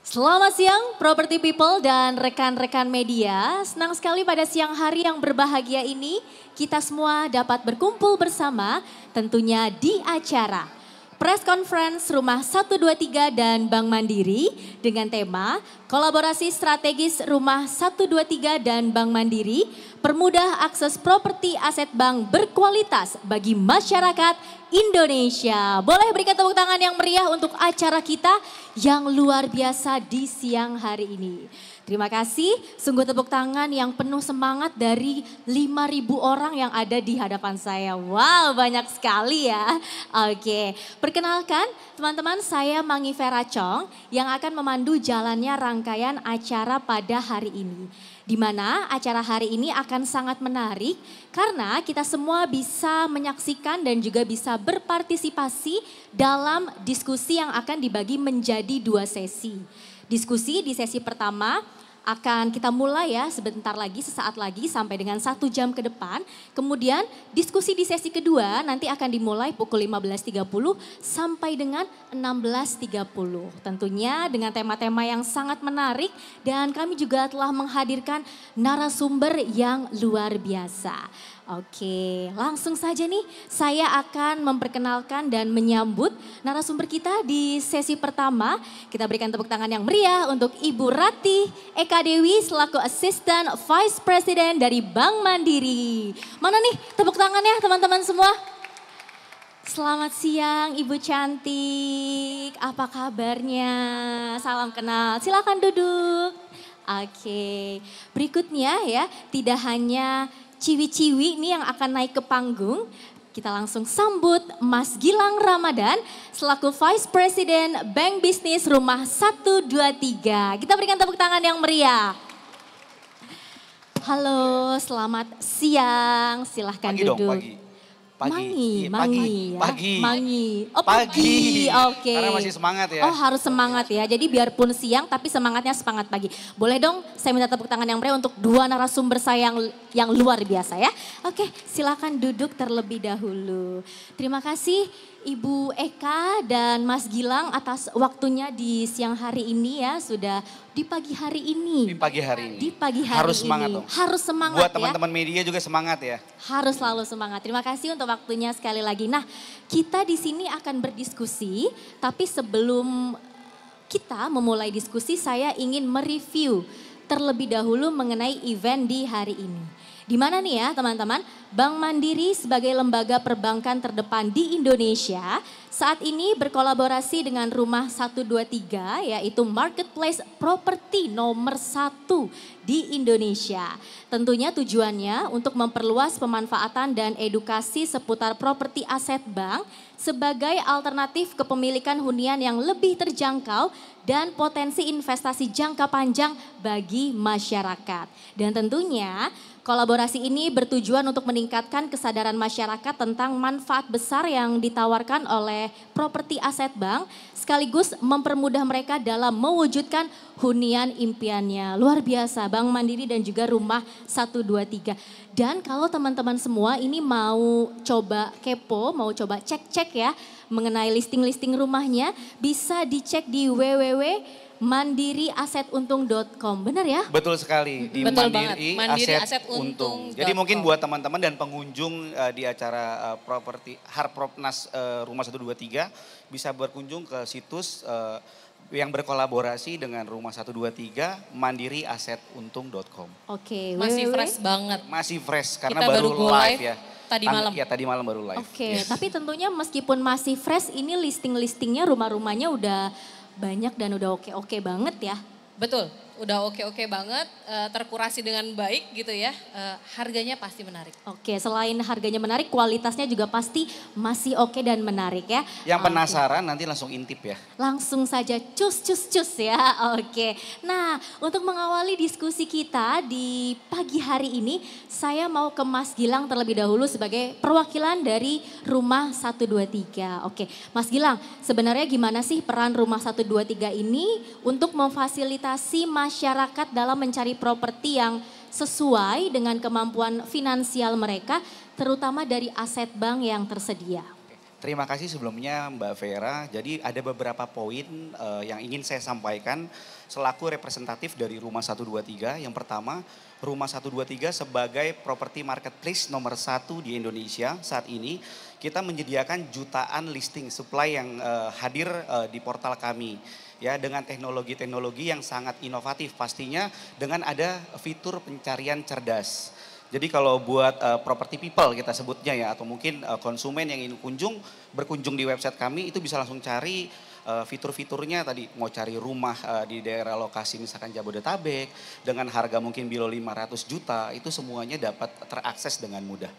Selamat siang Property People dan rekan-rekan media. Senang sekali pada siang hari yang berbahagia ini kita semua dapat berkumpul bersama tentunya di acara Press Conference Rumah 123 dan Bank Mandiri dengan tema Kolaborasi Strategis Rumah 123 dan Bank Mandiri, permudah akses properti aset bank berkualitas bagi masyarakat Indonesia. Boleh berikan tepuk tangan yang meriah untuk acara kita yang luar biasa di siang hari ini. Terima kasih, sungguh tepuk tangan yang penuh semangat dari 5.000 orang yang ada di hadapan saya. Wow, banyak sekali ya. Oke, perkenalkan teman-teman, saya Mangi Vera Chong yang akan memandu jalannya rangkaian acara pada hari ini. Di mana acara hari ini akan sangat menarik karena kita semua bisa menyaksikan dan juga bisa berpartisipasi dalam diskusi yang akan dibagi menjadi 2 sesi. Diskusi di sesi pertama akan kita mulai ya sebentar lagi, sesaat lagi sampai dengan 1 jam ke depan. Kemudian diskusi di sesi kedua nanti akan dimulai pukul 15.30 sampai dengan 16.30. Tentunya dengan tema-tema yang sangat menarik dan kami juga telah menghadirkan narasumber yang luar biasa. Oke, langsung saja nih saya akan memperkenalkan dan menyambut narasumber kita di sesi pertama. Kita berikan tepuk tangan yang meriah untuk Ibu Rati Eka Dewi selaku Assistant Vice President dari Bank Mandiri. Mana nih tepuk tangannya teman-teman semua? Selamat siang Ibu cantik, apa kabarnya? Salam kenal, silakan duduk. Oke, berikutnya ya tidak hanya ciwi-ciwi ini yang akan naik ke panggung. Kita langsung sambut Mas Gilang Ramadan selaku Vice President Bank Bisnis Rumah 123. Kita berikan tepuk tangan yang meriah. Halo, selamat siang. Silahkan pagi duduk. Dong, pagi. Mangi, ya. Pagi. Mangi. Oh pagi, oke. Karena masih semangat ya. Oh harus semangat ya, jadi biarpun siang tapi semangatnya semangat pagi. Boleh dong saya minta tepuk tangan yang meriah untuk 2 narasumber saya yang luar biasa ya. Oke, silakan duduk terlebih dahulu. Terima kasih Ibu Eka dan Mas Gilang atas waktunya di siang hari ini ya, sudah di pagi hari ini. Di pagi hari ini. Di pagi hari harus semangat ini. dong. Harus semangat Buat ya. teman-teman media juga semangat ya. Harus selalu semangat. Terima kasih untuk waktunya sekali lagi. Nah, kita di sini akan berdiskusi, tapi sebelum kita memulai diskusi, saya ingin mereview terlebih dahulu mengenai event di hari ini. Di mana nih ya teman-teman, Bank Mandiri sebagai lembaga perbankan terdepan di Indonesia saat ini berkolaborasi dengan Rumah 123 yaitu marketplace properti nomor 1 di Indonesia. Tentunya tujuannya untuk memperluas pemanfaatan dan edukasi seputar properti aset bank sebagai alternatif kepemilikan hunian yang lebih terjangkau dan potensi investasi jangka panjang bagi masyarakat. Dan tentunya kolaborasi ini bertujuan untuk meningkatkan kesadaran masyarakat tentang manfaat besar yang ditawarkan oleh properti aset bank sekaligus mempermudah mereka dalam mewujudkan hunian impiannya. Luar biasa Bank Mandiri dan juga Rumah 123. Dan kalau teman-teman semua ini mau coba kepo, mau coba cek-cek ya mengenai listing-listing rumahnya, bisa dicek di www.mandiriasetuntung.com. Benar ya? Betul sekali, di Betul Mandiri, Mandiri Aset Aset Untung. Untung. Jadi mungkin buat teman-teman dan pengunjung di acara properti Harpropnas Rumah 123 bisa berkunjung ke situs yang berkolaborasi dengan Rumah 123 mandiriasetuntung.com. Oke, Masih fresh banget. Masih fresh karena Kita baru baru go live live ya. tadi malam. Ya tadi malam baru live. Oke, tapi tentunya meskipun masih fresh ini listing-listingnya rumah-rumahnya udah banyak dan udah oke-oke banget ya. Betul, udah oke-oke banget, terkurasi dengan baik gitu ya. Harganya pasti menarik. Oke, selain harganya menarik, kualitasnya juga pasti masih oke dan menarik ya. Yang Oke. penasaran nanti langsung intip ya. Langsung saja cus ya. Oke. Nah, untuk mengawali diskusi kita di pagi hari ini, saya mau ke Mas Gilang terlebih dahulu sebagai perwakilan dari Rumah 123. Oke, Mas Gilang, sebenarnya gimana sih peran Rumah 123 ini untuk memfasilitasi masyarakat dalam mencari properti yang sesuai dengan kemampuan finansial mereka, terutama dari aset bank yang tersedia. Terima kasih sebelumnya Mbak Vera. Jadi ada beberapa poin yang ingin saya sampaikan selaku representatif dari Rumah 123. Yang pertama, Rumah 123 sebagai property marketplace nomor 1 di Indonesia saat ini, kita menyediakan jutaan listing supply yang hadir di portal kami. Ya, dengan teknologi-teknologi yang sangat inovatif pastinya, dengan ada fitur pencarian cerdas. Jadi kalau buat property people kita sebutnya ya, atau mungkin konsumen yang ingin berkunjung di website kami, itu bisa langsung cari fitur-fiturnya tadi, mau cari rumah di daerah lokasi misalkan Jabodetabek dengan harga mungkin below 500 juta, itu semuanya dapat terakses dengan mudah.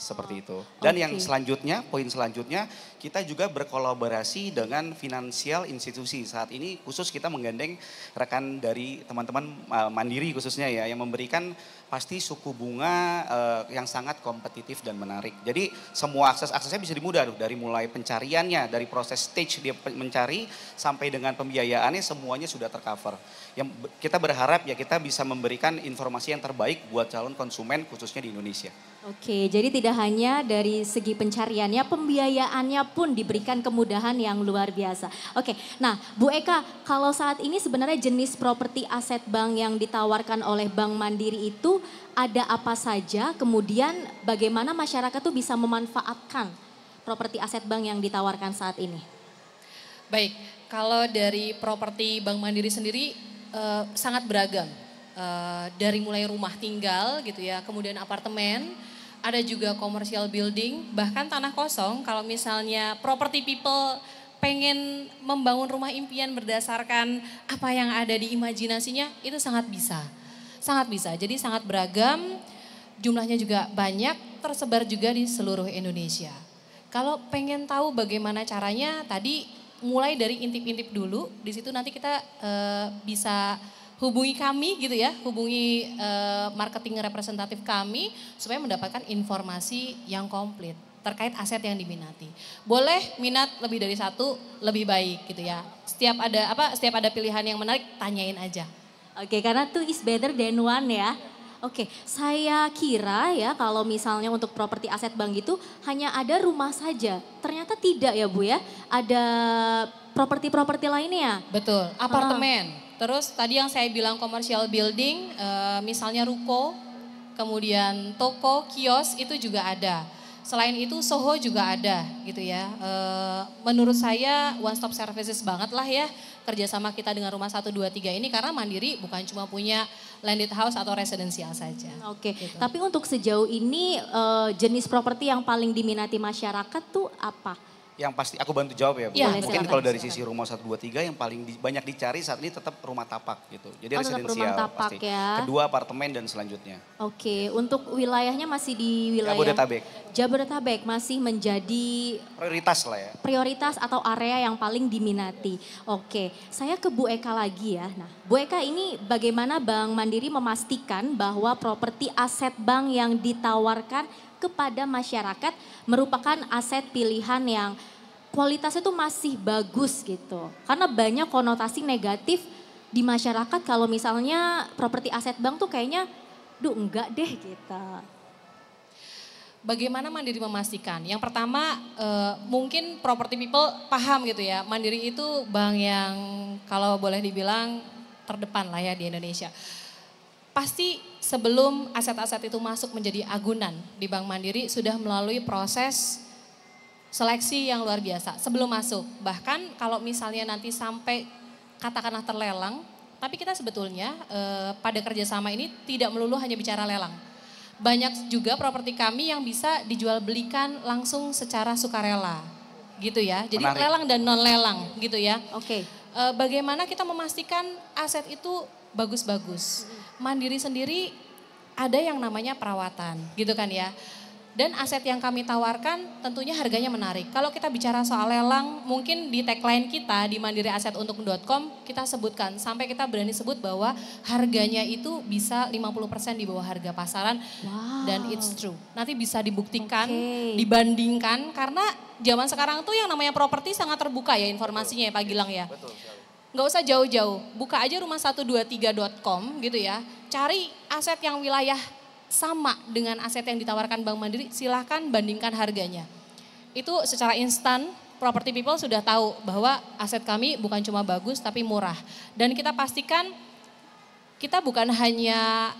Seperti itu. Dan yang selanjutnya, poin selanjutnya, kita juga berkolaborasi dengan finansial institusi. Saat ini khusus kita menggandeng rekan dari teman-teman Mandiri khususnya ya, yang memberikan pasti suku bunga yang sangat kompetitif dan menarik. Jadi semua aksesnya bisa dimudah tuh, dari mulai pencariannya, dari proses stage dia mencari sampai dengan pembiayaannya semuanya sudah tercover. Yang kita berharap ya kita bisa memberikan informasi yang terbaik buat calon konsumen khususnya di Indonesia. Oke, jadi tidak hanya dari segi pencariannya, pembiayaannya pun diberikan kemudahan yang luar biasa. Oke, nah Bu Eka, kalau saat ini sebenarnya jenis properti aset bank yang ditawarkan oleh Bank Mandiri itu ada apa saja? Kemudian bagaimana masyarakat tuh bisa memanfaatkan properti aset bank yang ditawarkan saat ini? Baik, kalau dari properti Bank Mandiri sendiri sangat beragam. Dari mulai rumah tinggal gitu ya, kemudian apartemen, ada juga commercial building, bahkan tanah kosong. Kalau misalnya property people pengen membangun rumah impian berdasarkan apa yang ada di imajinasinya, itu sangat bisa. Sangat bisa, jadi sangat beragam, jumlahnya juga banyak, tersebar juga di seluruh Indonesia. Kalau pengen tahu bagaimana caranya, tadi mulai dari intip-intip dulu, di situ nanti kita bisa hubungi kami gitu ya, hubungi marketing representatif kami supaya mendapatkan informasi yang komplit terkait aset yang diminati. Boleh minat lebih dari satu, lebih baik gitu ya. Setiap ada pilihan yang menarik, tanyain aja. Oke, karena two is better than one ya. Oke, saya kira ya kalau misalnya untuk properti aset bank itu hanya ada rumah saja. Ternyata tidak ya Bu ya, ada properti-properti lainnya. Betul, apartemen. Terus tadi yang saya bilang commercial building, misalnya ruko, kemudian toko, kios itu juga ada. Selain itu Soho juga ada gitu ya. Menurut saya one stop services banget lah ya kerjasama kita dengan Rumah 123 ini, karena Mandiri bukan cuma punya landed house atau residensial saja. Oke, gitu. tapi untuk sejauh ini jenis properti yang paling diminati masyarakat tuh apa? Yang pasti aku bantu jawab ya Bu. Ya, mungkin silakan, kalau dari silakan. sisi Rumah 123 yang paling banyak dicari saat ini tetap rumah tapak gitu. Jadi Oh, tetap residensial rumah tapak pasti. ya. Kedua apartemen dan selanjutnya. Oke, untuk wilayahnya masih di wilayah Jabodetabek. Jabodetabek masih menjadi Prioritas lah ya. prioritas atau area yang paling diminati. Oke, saya ke Bu Eka lagi ya. Nah, Bu Eka, ini bagaimana Bank Mandiri memastikan bahwa properti aset bank yang ditawarkan kepada masyarakat merupakan aset pilihan yang kualitasnya tuh masih bagus gitu. Karena banyak konotasi negatif di masyarakat kalau misalnya properti aset bank tuh kayaknya, duh enggak deh gitu. Bagaimana Mandiri memastikan? Yang pertama mungkin property people paham gitu ya, Mandiri itu bank yang kalau boleh dibilang terdepan lah ya di Indonesia. Pasti sebelum aset-aset itu masuk menjadi agunan di Bank Mandiri sudah melalui proses seleksi yang luar biasa sebelum masuk. Bahkan kalau misalnya nanti sampai katakanlah terlelang, tapi kita sebetulnya pada kerjasama ini tidak melulu hanya bicara lelang. Banyak juga properti kami yang bisa dijual belikan langsung secara sukarela gitu ya. Jadi Menarik. lelang dan non lelang gitu ya. Oke. Bagaimana kita memastikan aset itu bagus-bagus. Mandiri sendiri ada yang namanya perawatan gitu kan ya. Dan aset yang kami tawarkan tentunya harganya menarik. Kalau kita bicara soal lelang, mungkin di tagline kita di mandiriasetuntuk.com kita sebutkan, sampai kita berani sebut bahwa harganya itu bisa 50% di bawah harga pasaran. Wow. Dan it's true. Nanti bisa dibuktikan, Oke. dibandingkan, karena zaman sekarang tuh yang namanya properti sangat terbuka ya informasinya ya Pak Gilang ya. Betul sekali. Nggak usah jauh-jauh, buka aja rumah123.com gitu ya. cari aset yang wilayah sama dengan aset yang ditawarkan Bank Mandiri, silahkan bandingkan harganya. Itu secara instan Property People sudah tahu bahwa aset kami bukan cuma bagus tapi murah. Dan kita pastikan kita bukan hanya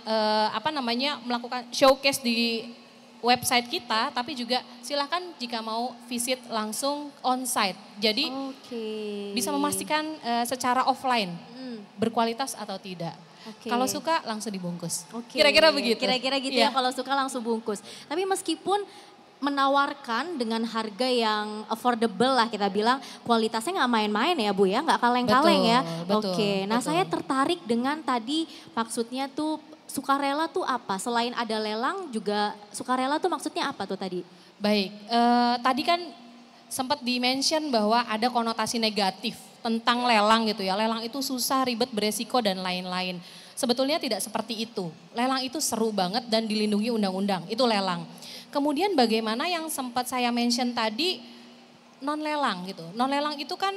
melakukan showcase di website kita, tapi juga silahkan jika mau visit langsung on-site. Jadi bisa memastikan secara offline berkualitas atau tidak. Kalau suka langsung dibungkus. Kira-kira begitu. Kira-kira gitu ya, kalau suka langsung bungkus. Tapi meskipun menawarkan dengan harga yang affordable lah kita bilang, kualitasnya nggak main-main ya Bu ya, nggak kaleng-kaleng ya. Oke, nah saya tertarik dengan tadi maksudnya tuh sukarela tuh apa? Selain ada lelang juga sukarela tuh maksudnya apa tuh tadi? Baik, tadi kan sempat di-mention bahwa ada konotasi negatif tentang lelang gitu ya. Lelang itu susah, ribet, beresiko dan lain-lain. Sebetulnya tidak seperti itu. Lelang itu seru banget dan dilindungi undang-undang, itu lelang. Kemudian bagaimana yang sempat saya mention tadi non lelang gitu. Non lelang itu kan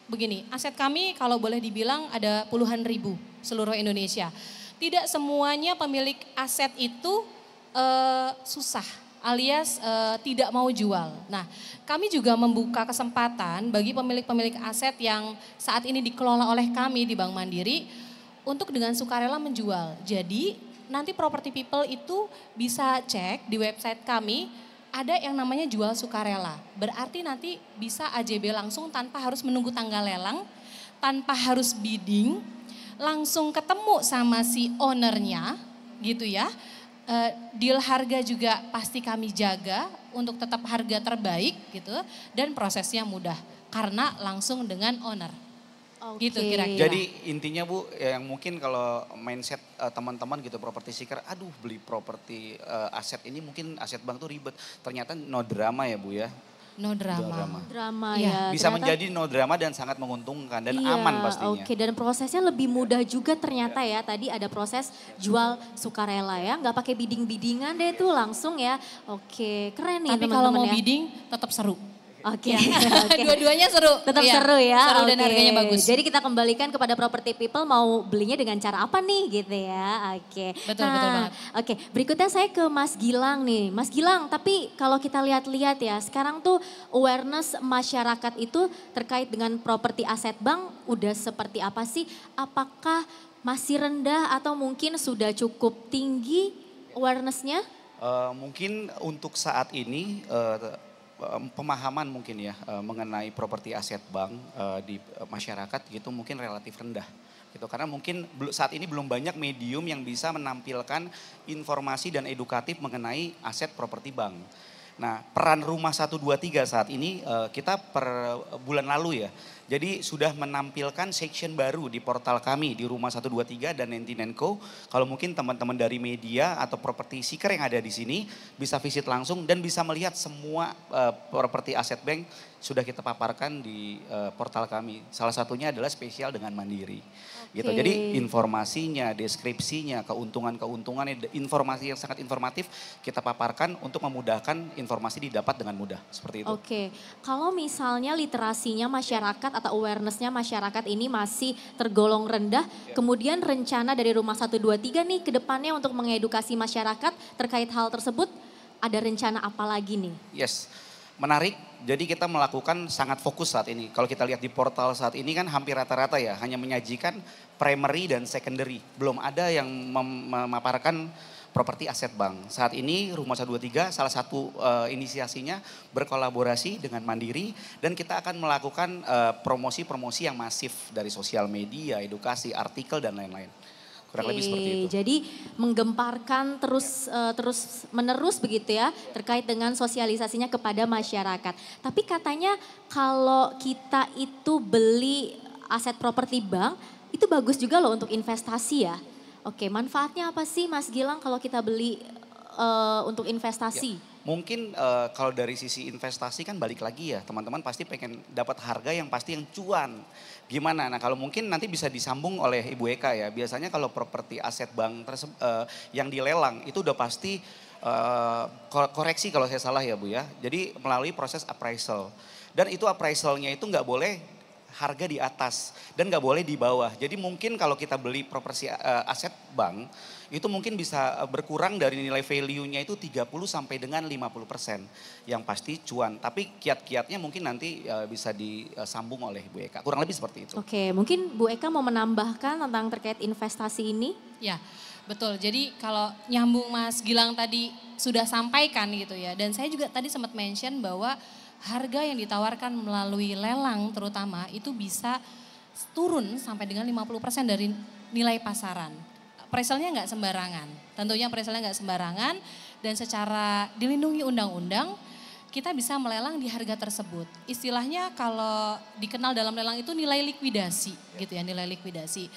begini, aset kami kalau boleh dibilang ada puluhan ribu seluruh Indonesia. Tidak semuanya pemilik aset itu susah alias tidak mau jual. Nah, kami juga membuka kesempatan bagi pemilik-pemilik aset yang saat ini dikelola oleh kami di Bank Mandiri untuk dengan sukarela menjual. Jadi nanti Property People itu bisa cek di website kami, ada yang namanya jual sukarela. Berarti nanti bisa AJB langsung tanpa harus menunggu tanggal lelang, tanpa harus bidding, langsung ketemu sama si ownernya gitu ya. Deal harga juga pasti kami jaga untuk tetap harga terbaik gitu, dan prosesnya mudah karena langsung dengan owner. Gitu kira-kira. Jadi intinya Bu, yang mungkin kalau mindset teman-teman gitu properti seeker, aduh beli properti aset ini mungkin aset bank tuh ribet. Ternyata no drama ya Bu ya. No drama. Drama ya. Bisa menjadi no drama dan sangat menguntungkan dan aman pastinya. Oke, dan prosesnya lebih mudah juga ternyata ya. Tadi ada proses jual sukarela ya, nggak pakai bidding-biddingan deh tuh langsung ya. Oke, keren nih teman-teman. Tapi kalau mau bidding tetap seru. Oke. Dua-duanya seru. Tetap seru ya. Seru dan harganya bagus. Jadi kita kembalikan kepada Property People mau belinya dengan cara apa nih gitu ya. Oke. Betul banget. Oke, berikutnya saya ke Mas Gilang nih. Mas Gilang, tapi kalau kita lihat-lihat ya, sekarang tuh awareness masyarakat itu terkait dengan properti aset bank udah seperti apa sih? Apakah masih rendah atau mungkin sudah cukup tinggi awarenessnya? Mungkin untuk saat ini pemahaman mungkin ya mengenai properti aset bank di masyarakat gitu mungkin relatif rendah gitu, karena mungkin saat ini belum banyak medium yang bisa menampilkan informasi dan edukatif mengenai aset properti bank. Nah, peran Rumah 123 saat ini kita per bulan lalu ya, jadi sudah menampilkan section baru di portal kami di Rumah 123 dan 99co. Kalau mungkin teman-teman dari media atau properti seeker yang ada di sini bisa visit langsung dan bisa melihat semua properti aset bank sudah kita paparkan di portal kami. Salah satunya adalah spesial dengan Mandiri. Gitu. Jadi informasinya, deskripsinya, keuntungan-keuntungannya, informasi yang sangat informatif kita paparkan untuk memudahkan informasi didapat dengan mudah. Seperti itu. Oke, kalau misalnya literasinya masyarakat atau awarenessnya masyarakat ini masih tergolong rendah, kemudian rencana dari Rumah 123 nih ke depannya untuk mengedukasi masyarakat terkait hal tersebut, ada rencana apa lagi nih? Yes. Menarik, jadi kita melakukan sangat fokus saat ini. Kalau kita lihat di portal saat ini kan hampir rata-rata ya, hanya menyajikan primary dan secondary. Belum ada yang memaparkan properti aset bank. Saat ini Rumah 123 salah satu inisiasinya berkolaborasi dengan Mandiri dan kita akan melakukan promosi-promosi yang masif dari sosial media, edukasi, artikel dan lain-lain. Kurang lebih seperti itu. Jadi menggemparkan terus menerus begitu ya terkait dengan sosialisasinya kepada masyarakat. Tapi katanya kalau kita itu beli aset properti bank itu bagus juga loh untuk investasi ya. Oke, manfaatnya apa sih Mas Gilang kalau kita beli untuk investasi? Ya, mungkin kalau dari sisi investasi kan balik lagi ya, teman-teman pasti pengen dapat harga yang pasti yang cuan. Gimana? Nah kalau mungkin nanti bisa disambung oleh Ibu Eka ya. Biasanya kalau properti aset bank yang dilelang itu udah pasti koreksi kalau saya salah ya Bu ya. Jadi melalui proses appraisal. Dan itu appraisalnya itu nggak boleh harga di atas dan nggak boleh di bawah. Jadi mungkin kalau kita beli properti aset bank itu mungkin bisa berkurang dari nilai value-nya itu 30 sampai dengan 50%. Yang pasti cuan, tapi kiat-kiatnya mungkin nanti bisa disambung oleh Bu Eka. Kurang lebih seperti itu. Oke, mungkin Bu Eka mau menambahkan tentang terkait investasi ini? Ya, betul. Jadi kalau nyambung Mas Gilang tadi sudah sampaikan gitu ya. Dan saya juga tadi sempat mention bahwa harga yang ditawarkan melalui lelang terutama itu bisa turun sampai dengan 50% dari nilai pasaran. Appraisalnya nggak sembarangan, tentunya appraisalnya nggak sembarangan dan secara dilindungi undang-undang kita bisa melelang di harga tersebut. Istilahnya kalau dikenal dalam lelang itu nilai likuidasi gitu ya, nilai likuidasi.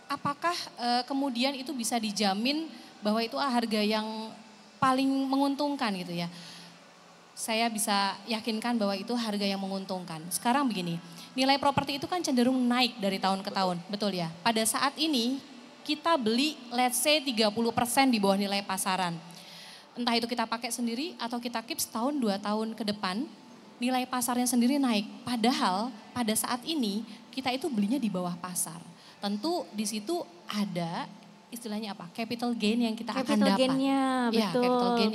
Apakah kemudian itu bisa dijamin bahwa itu harga yang paling menguntungkan gitu ya? Saya bisa yakinkan bahwa itu harga yang menguntungkan. Sekarang begini, nilai properti itu kan cenderung naik dari tahun ke tahun, betul ya? Pada saat ini kita beli let's say 30% di bawah nilai pasaran. Entah itu kita pakai sendiri atau kita keep setahun 2 tahun ke depan, nilai pasarnya sendiri naik. Padahal pada saat ini kita itu belinya di bawah pasar. Tentu di situ ada istilahnya apa? Capital gain yang kita akan dapat. Capital gain-nya, betul. Ya, capital gain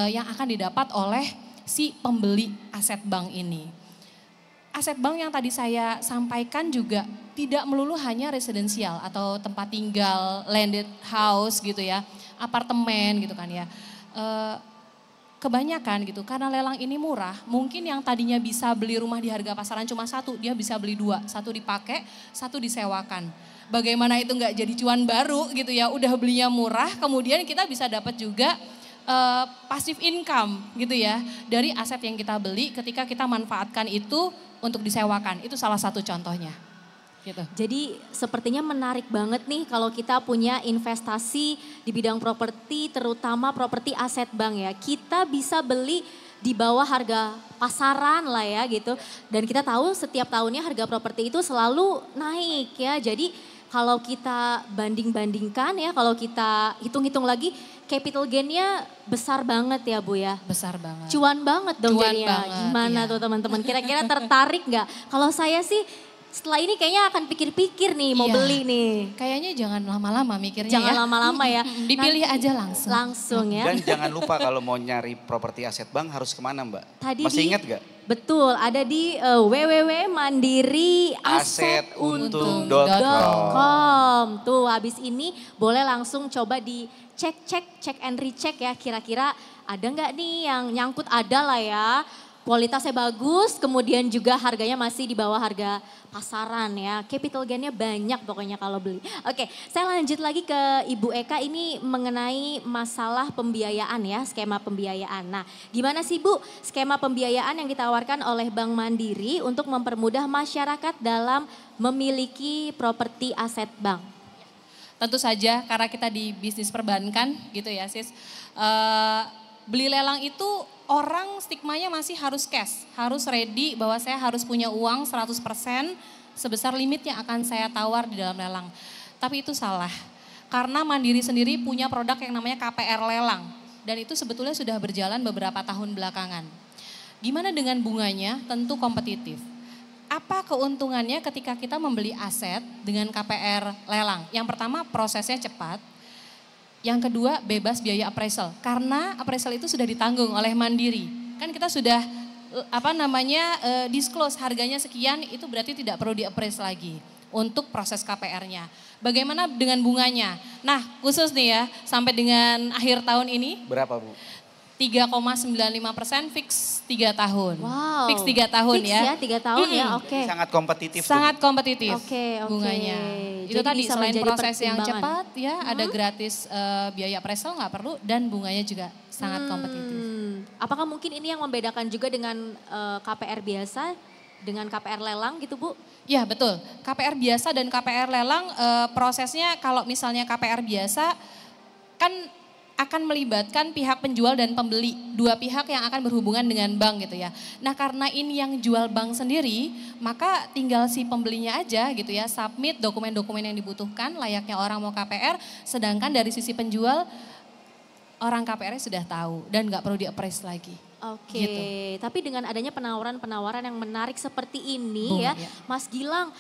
yang akan didapat oleh si pembeli aset bank ini. Aset bank yang tadi saya sampaikan juga tidak melulu hanya residensial atau tempat tinggal, landed house gitu ya, apartemen gitu kan ya. Kebanyakan gitu, karena lelang ini murah, mungkin yang tadinya bisa beli rumah di harga pasaran cuma satu, dia bisa beli 2, satu dipakai, satu disewakan. Bagaimana itu nggak jadi cuan baru gitu ya, udah belinya murah, kemudian kita bisa dapat juga passive income gitu ya, dari aset yang kita beli ketika kita manfaatkan itu untuk disewakan, itu salah satu contohnya. Gitu. Jadi sepertinya menarik banget nih kalau kita punya investasi di bidang properti, terutama properti aset bank ya. Kita bisa beli di bawah harga pasaran lah ya gitu. Dan kita tahu setiap tahunnya harga properti itu selalu naik ya. Jadi kalau kita banding-bandingkan ya, kalau kita hitung-hitung lagi, capital gain-nya besar banget ya Bu ya. Besar banget. Cuan banget dong Cuan jadinya. banget, Gimana iya. tuh teman-teman? Kira-kira tertarik nggak? Kalau saya sih setelah ini kayaknya akan pikir-pikir nih mau Iya. beli nih. Kayaknya jangan lama-lama mikirnya Jangan ya. lama-lama ya. Dipilih aja langsung. Langsung ya. Dan jangan lupa kalau mau nyari properti aset bank harus kemana Mbak? Tadi Masih di- ingat gak? Betul, ada di www.mandiriasetuntung.com. Tuh habis ini boleh langsung coba cek and recheck ya, kira-kira ada nggak nih yang nyangkut, ada lah ya. Kualitasnya bagus, kemudian juga harganya masih di bawah harga pasaran ya. Capital gain-nya banyak pokoknya kalau beli. Oke, saya lanjut lagi ke Ibu Eka, ini mengenai masalah pembiayaan ya, skema pembiayaan. Nah, gimana sih Bu skema pembiayaan yang ditawarkan oleh Bank Mandiri untuk mempermudah masyarakat dalam memiliki properti aset bank? Tentu saja karena kita di bisnis perbankan gitu ya sis. Beli lelang itu orang stigmanya masih harus cash, harus ready bahwa saya harus punya uang 100% sebesar limit yang akan saya tawar di dalam lelang. Tapi itu salah, karena Mandiri sendiri punya produk yang namanya KPR lelang. Dan itu sebetulnya sudah berjalan beberapa tahun belakangan. Gimana dengan bunganya? Tentu kompetitif. Apa keuntungannya ketika kita membeli aset dengan KPR lelang? Yang pertama prosesnya cepat. Yang kedua bebas biaya appraisal, karena appraisal itu sudah ditanggung oleh Mandiri. Kan kita sudah disclose harganya sekian, itu berarti tidak perlu di-appraise lagi untuk proses KPR-nya. Bagaimana dengan bunganya? Nah khusus nih ya, sampai dengan akhir tahun ini. Berapa Bu? 3,95% fix 3 tahun. Wow. Fix 3 tahun Fix ya. 3 tahun ya, oke. Sangat kompetitif. Sangat kompetitif Oke. bunganya. Itu Jadi tadi bisa selain menjadi proses yang pertimbangan. cepat ya, ada gratis biaya appraisal nggak perlu dan bunganya juga sangat kompetitif. Apakah mungkin ini yang membedakan juga dengan KPR biasa dengan KPR lelang gitu Bu? Ya betul, KPR biasa dan KPR lelang prosesnya kalau misalnya KPR biasa kan akan melibatkan pihak penjual dan pembeli, dua pihak yang akan berhubungan dengan bank gitu ya. Nah karena ini yang jual bank sendiri, maka tinggal si pembelinya aja gitu ya, submit dokumen-dokumen yang dibutuhkan layaknya orang mau KPR, sedangkan dari sisi penjual orang KPR-nya sudah tahu dan nggak perlu di-appraise lagi. Oke, Gitu. tapi dengan adanya penawaran-penawaran yang menarik seperti ini Bunga, ya, ya. Mas Gilang,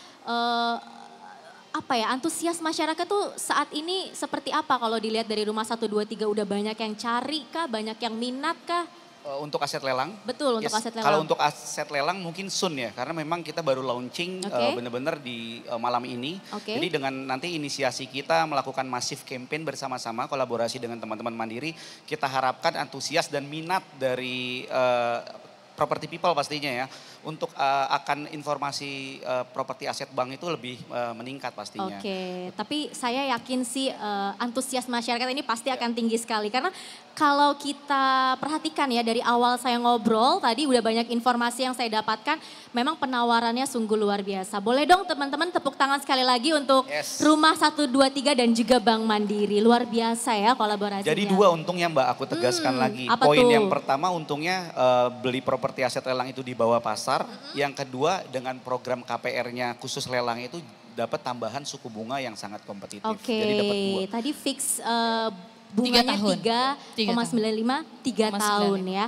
apa ya, antusias masyarakat tuh saat ini seperti apa kalau dilihat dari Rumah 123 udah banyak yang cari kah, banyak yang minat kah? Untuk aset lelang? Betul, untuk aset lelang. Kalau untuk aset lelang mungkin soon ya, karena memang kita baru launching benar-benar di malam ini. Jadi dengan nanti inisiasi kita melakukan masif campaign bersama-sama, kolaborasi dengan teman-teman Mandiri, kita harapkan antusias dan minat dari property people pastinya ya, untuk akan informasi properti aset bank itu lebih meningkat pastinya. Tapi saya yakin sih antusias masyarakat ini pasti akan tinggi sekali. Karena kalau kita perhatikan ya dari awal saya ngobrol tadi udah banyak informasi yang saya dapatkan. Memang penawarannya sungguh luar biasa. Boleh dong teman-teman tepuk tangan sekali lagi untuk Rumah 123 dan juga Bank Mandiri. Luar biasa ya kolaborasinya. Jadi dua untungnya Mbak, aku tegaskan lagi. Poin yang pertama untungnya beli properti aset lelang itu di bawah pasar. Yang kedua dengan program KPR-nya khusus lelang itu dapat tambahan suku bunga yang sangat kompetitif. Jadi dapat 2. Tadi fix bunganya 3,95 3 tahun ya.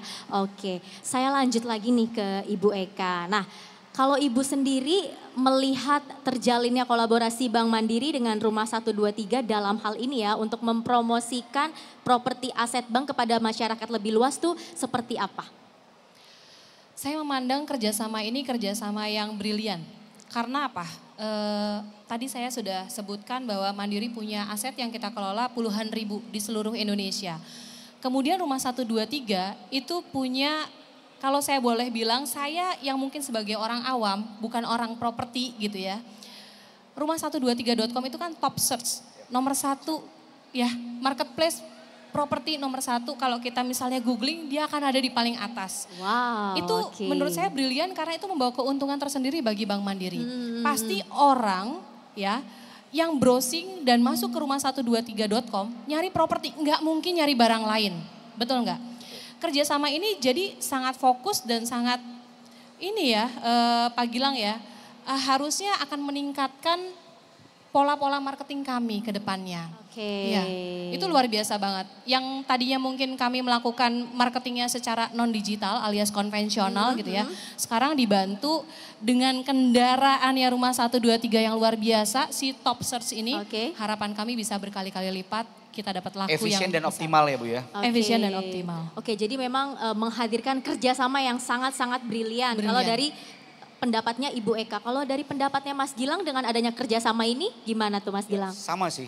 Saya lanjut lagi nih ke Ibu Eka. Nah, kalau Ibu sendiri melihat terjalinnya kolaborasi Bank Mandiri dengan Rumah 123 dalam hal ini ya untuk mempromosikan properti aset bank kepada masyarakat lebih luas tuh seperti apa? Saya memandang kerjasama ini kerjasama yang brilian. Karena apa? Tadi saya sudah sebutkan bahwa Mandiri punya aset yang kita kelola puluhan ribu di seluruh Indonesia. Kemudian Rumah 123 itu punya, kalau saya boleh bilang, saya yang mungkin sebagai orang awam, bukan orang properti gitu ya. Rumah123.com itu kan top search, nomor 1 ya, marketplace properti nomor 1 kalau kita misalnya googling dia akan ada di paling atas. Itu menurut saya brilian karena itu membawa keuntungan tersendiri bagi Bank Mandiri. Pasti orang ya yang browsing dan masuk ke rumah123.com nyari properti, nggak mungkin nyari barang lain. Betul nggak? Kerjasama ini jadi sangat fokus dan sangat ini ya Pak Gilang ya, harusnya akan meningkatkan pola-pola marketing kami ke depannya. Ya, itu luar biasa banget. Yang tadinya mungkin kami melakukan marketingnya secara non-digital alias konvensional gitu ya. Sekarang dibantu dengan kendaraannya Rumah 123 yang luar biasa, si top search ini. Harapan kami bisa berkali-kali lipat kita dapat laku efisien yang dan optimal ya Bu ya. Efisien dan optimal. Jadi memang menghadirkan kerjasama yang sangat-sangat brilian. Kalau dari pendapatnya Ibu Eka, kalau dari pendapatnya Mas Gilang dengan adanya kerjasama ini gimana tuh Mas Gilang? Sama sih,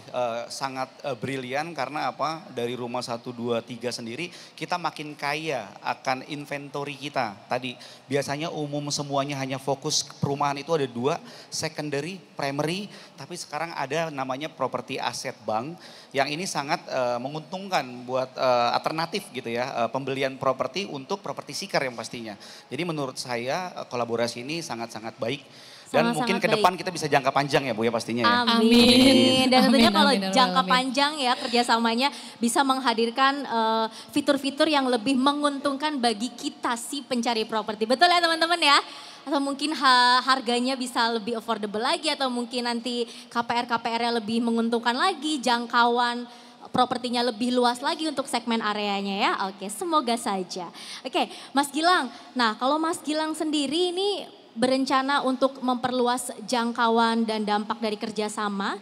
sangat brilian karena apa, dari Rumah 123 sendiri kita makin kaya akan inventory kita. Tadi biasanya umum semuanya hanya fokus perumahan itu ada 2, secondary, primary, tapi sekarang ada namanya properti aset bank yang ini sangat menguntungkan buat alternatif gitu ya, pembelian properti untuk properti seeker yang pastinya. Jadi menurut saya kolaborasi ini sangat-sangat baik. Dan mungkin ke depan kita bisa jangka panjang ya Bu ya pastinya ya. Amin. Dan tentunya kalau jangka panjang ya kerjasamanya bisa menghadirkan fitur-fitur yang lebih menguntungkan bagi kita si pencari properti. Betul ya teman-teman ya? Atau mungkin harganya bisa lebih affordable lagi atau mungkin nanti KPR-KPR-nya lebih menguntungkan lagi, jangkauan propertinya lebih luas lagi untuk segmen areanya ya. Semoga saja. Mas Gilang. Nah, kalau Mas Gilang sendiri ini berencana untuk memperluas jangkauan dan dampak dari kerjasama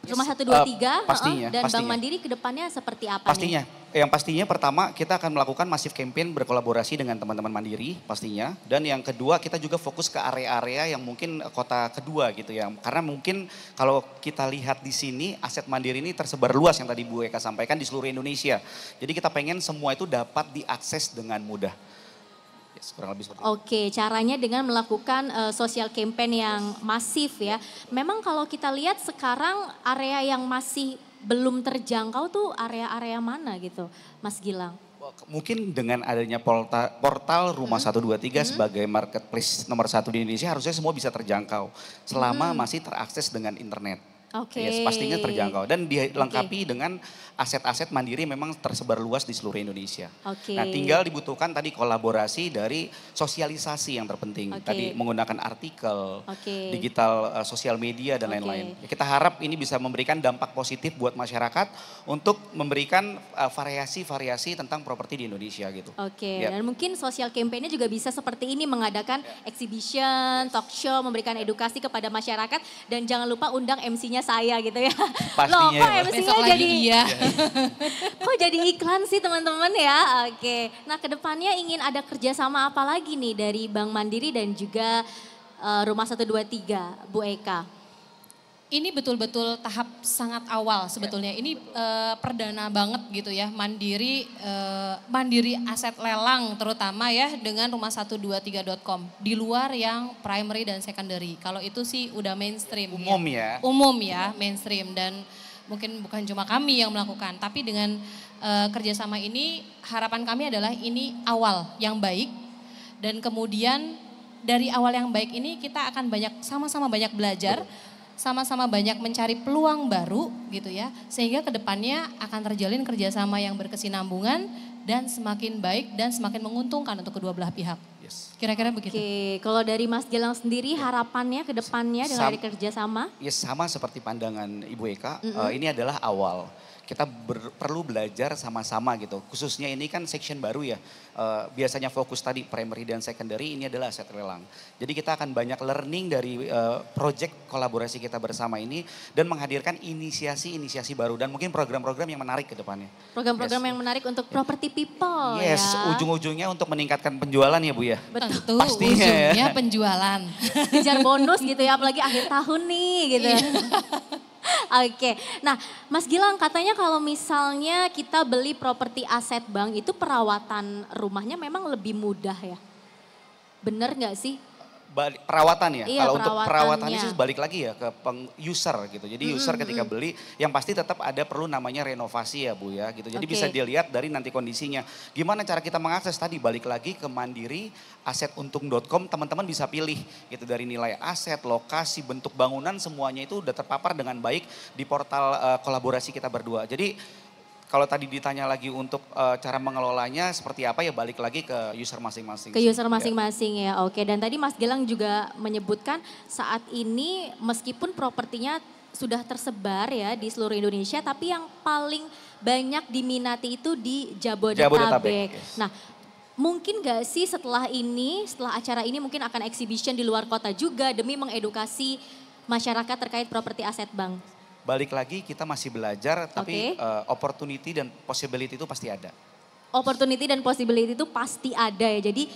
Rumah 123 dan Bank Mandiri ke depannya seperti apa nih? Yang pastinya pertama kita akan melakukan masif campaign berkolaborasi dengan teman-teman Mandiri pastinya. Dan yang kedua kita juga fokus ke area-area yang mungkin kota kedua gitu ya. Karena mungkin kalau kita lihat di sini aset Mandiri ini tersebar luas yang tadi Bu Eka sampaikan di seluruh Indonesia. Jadi kita pengen semua itu dapat diakses dengan mudah. Kurang lebih seperti itu. Caranya dengan melakukan social campaign yang masif ya. Memang kalau kita lihat sekarang area yang masih belum terjangkau tuh area-area mana gitu Mas Gilang? Mungkin dengan adanya portal Rumah 123 sebagai marketplace nomor 1 di Indonesia harusnya semua bisa terjangkau. Selama masih terakses dengan internet. Oke. Yes, pastinya terjangkau dan dilengkapi dengan aset-aset Mandiri memang tersebar luas di seluruh Indonesia. Oke. Nah, tinggal dibutuhkan tadi kolaborasi dari sosialisasi yang terpenting. Oke. Tadi menggunakan artikel, Oke. digital, sosial media dan Oke. lain-lain. Kita harap ini bisa memberikan dampak positif buat masyarakat untuk memberikan variasi-variasi tentang properti di Indonesia gitu. Oke, Yap. dan mungkin sosial campaign-nya juga bisa seperti ini, mengadakan exhibition, talk show, memberikan edukasi kepada masyarakat dan jangan lupa undang MC-nya saya gitu ya. Loh, Pastinya kok ya, Mbak. MC-nya Besok lagi jadi iya. kok jadi iklan sih teman-teman ya? Oke. Nah, kedepannya ingin ada kerjasama apa lagi nih dari Bank Mandiri dan juga Rumah 123, Bu Eka? Ini betul-betul tahap sangat awal sebetulnya. Ini perdana banget gitu ya, mandiri aset lelang terutama ya dengan rumah123.com. Di luar yang primary dan secondary. Kalau itu sih udah mainstream. Umum ya. Umum ya, mainstream dan mungkin bukan cuma kami yang melakukan. Tapi dengan kerjasama ini harapan kami adalah ini awal yang baik. Dan kemudian dari awal yang baik ini kita akan sama-sama banyak belajar. Sama-sama banyak mencari peluang baru gitu ya. Sehingga kedepannya akan terjalin kerjasama yang berkesinambungan dan semakin baik dan semakin menguntungkan untuk kedua belah pihak. Yes. Kira-kira begitu. Oke, kalau dari Mas Gilang sendiri harapannya ke depannya dengan ada kerjasama? Ya sama seperti pandangan Ibu Eka, ini adalah awal. Kita perlu belajar sama-sama gitu. Khususnya ini kan section baru ya. Biasanya fokus tadi primary dan secondary, ini adalah aset lelang. Jadi kita akan banyak learning dari project kolaborasi kita bersama ini dan menghadirkan inisiasi-inisiasi baru dan mungkin program-program yang menarik ke depannya. Program-program yang menarik untuk property people Yes, ya. ujung-ujungnya untuk meningkatkan penjualan ya Bu ya. Tentu Pastinya ya. ujungnya penjualan. Kejar bonus gitu ya, apalagi akhir tahun nih gitu. Oke, nah Mas Gilang katanya kalau misalnya kita beli properti aset bank itu perawatan rumahnya memang lebih mudah ya. Bener nggak sih? Perawatan ya. Iya, Kalau untuk perawatannya. perawatannya sih balik lagi ya ke user gitu. Jadi user ketika beli yang pasti tetap ada perlu namanya renovasi ya Bu ya gitu. Jadi Oke. bisa dilihat dari nanti kondisinya. Gimana cara kita mengakses tadi balik lagi ke Mandiri asetuntung.com, teman-teman bisa pilih gitu dari nilai aset, lokasi, bentuk bangunan semuanya itu udah terpapar dengan baik di portal kolaborasi kita berdua. Jadi kalau tadi ditanya lagi untuk cara mengelolanya seperti apa ya balik lagi ke user masing-masing. Ke user masing-masing ya, oke. Dan tadi Mas Gilang juga menyebutkan saat ini meskipun propertinya sudah tersebar ya di seluruh Indonesia, tapi yang paling banyak diminati itu di Jabodetabek. Yes. Nah, mungkin gak sih setelah acara ini mungkin akan exhibition di luar kota juga demi mengedukasi masyarakat terkait properti aset bank? Balik lagi kita masih belajar tapi opportunity dan possibility itu pasti ada. Opportunity dan possibility itu pasti ada ya. Jadi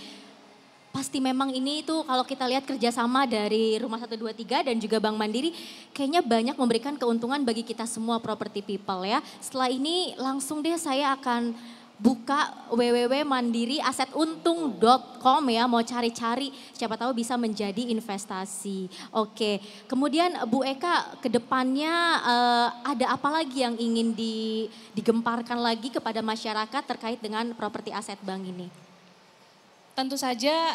pasti memang ini itu kalau kita lihat kerjasama dari Rumah 123 dan juga Bank Mandiri kayaknya banyak memberikan keuntungan bagi kita semua property people ya. Setelah ini langsung deh saya akan buka www.mandiriasetuntung.com ya, mau cari-cari siapa tahu bisa menjadi investasi. Oke, kemudian Bu Eka ke depannya ada apa lagi yang ingin digemparkan lagi kepada masyarakat terkait dengan properti aset bank ini? Tentu saja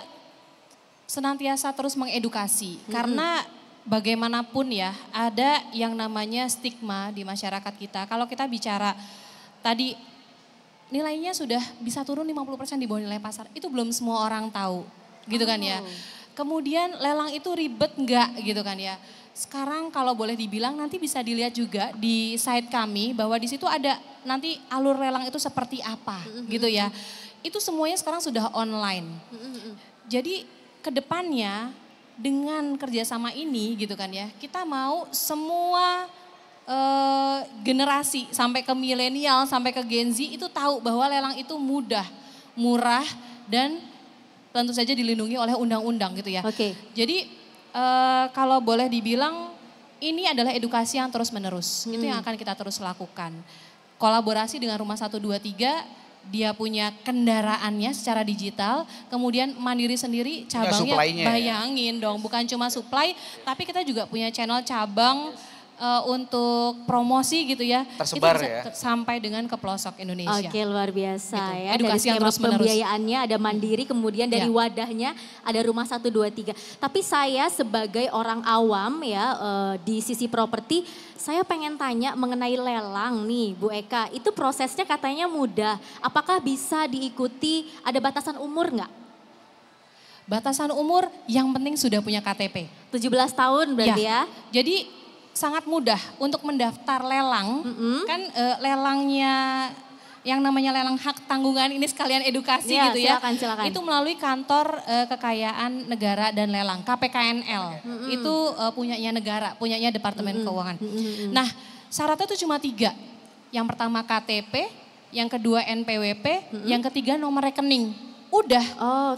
senantiasa terus mengedukasi karena bagaimanapun ya ada yang namanya stigma di masyarakat kita. Kalau kita bicara tadi nilainya sudah bisa turun 50% di bawah nilai pasar. Itu belum semua orang tahu gitu kan ya. Kemudian lelang itu ribet enggak gitu kan ya. Sekarang kalau boleh dibilang nanti bisa dilihat juga di site kami bahwa di situ ada nanti alur lelang itu seperti apa gitu ya. Itu semuanya sekarang sudah online. Jadi kedepannya dengan kerjasama ini gitu kan ya. Kita mau semua generasi sampai ke milenial sampai ke Gen Z itu tahu bahwa lelang itu mudah, murah dan tentu saja dilindungi oleh undang-undang gitu ya. Oke. Jadi kalau boleh dibilang ini adalah edukasi yang terus menerus. Itu yang akan kita terus lakukan. Kolaborasi dengan Rumah 123 dia punya kendaraannya secara digital, kemudian Mandiri sendiri cabangnya suplainya ya. bayangin dong bukan cuma supply tapi kita juga punya channel cabang untuk promosi gitu ya. Tersebar itu bisa ya. Sampai dengan ke pelosok Indonesia. Oke, luar biasa Gitu. ya. Edukasi Dari yang skema terus-menerus. pembiayaannya ada mandiri, kemudian dari wadahnya ada rumah 123. Tapi saya sebagai orang awam ya di sisi properti, saya pengen tanya mengenai lelang nih Bu Eka. Itu prosesnya katanya mudah. Apakah bisa diikuti, ada batasan umur nggak? Batasan umur yang penting sudah punya KTP. 17 tahun berarti ya? Jadi sangat mudah untuk mendaftar lelang. Kan lelangnya yang namanya lelang hak tanggungan ini sekalian edukasi Iya, gitu ya. silakan. Itu melalui kantor kekayaan negara dan lelang KPKNL. Itu punyanya negara, punyanya Departemen Keuangan. Nah, syaratnya itu cuma 3. Yang pertama KTP, yang kedua NPWP, yang ketiga nomor rekening. Udah,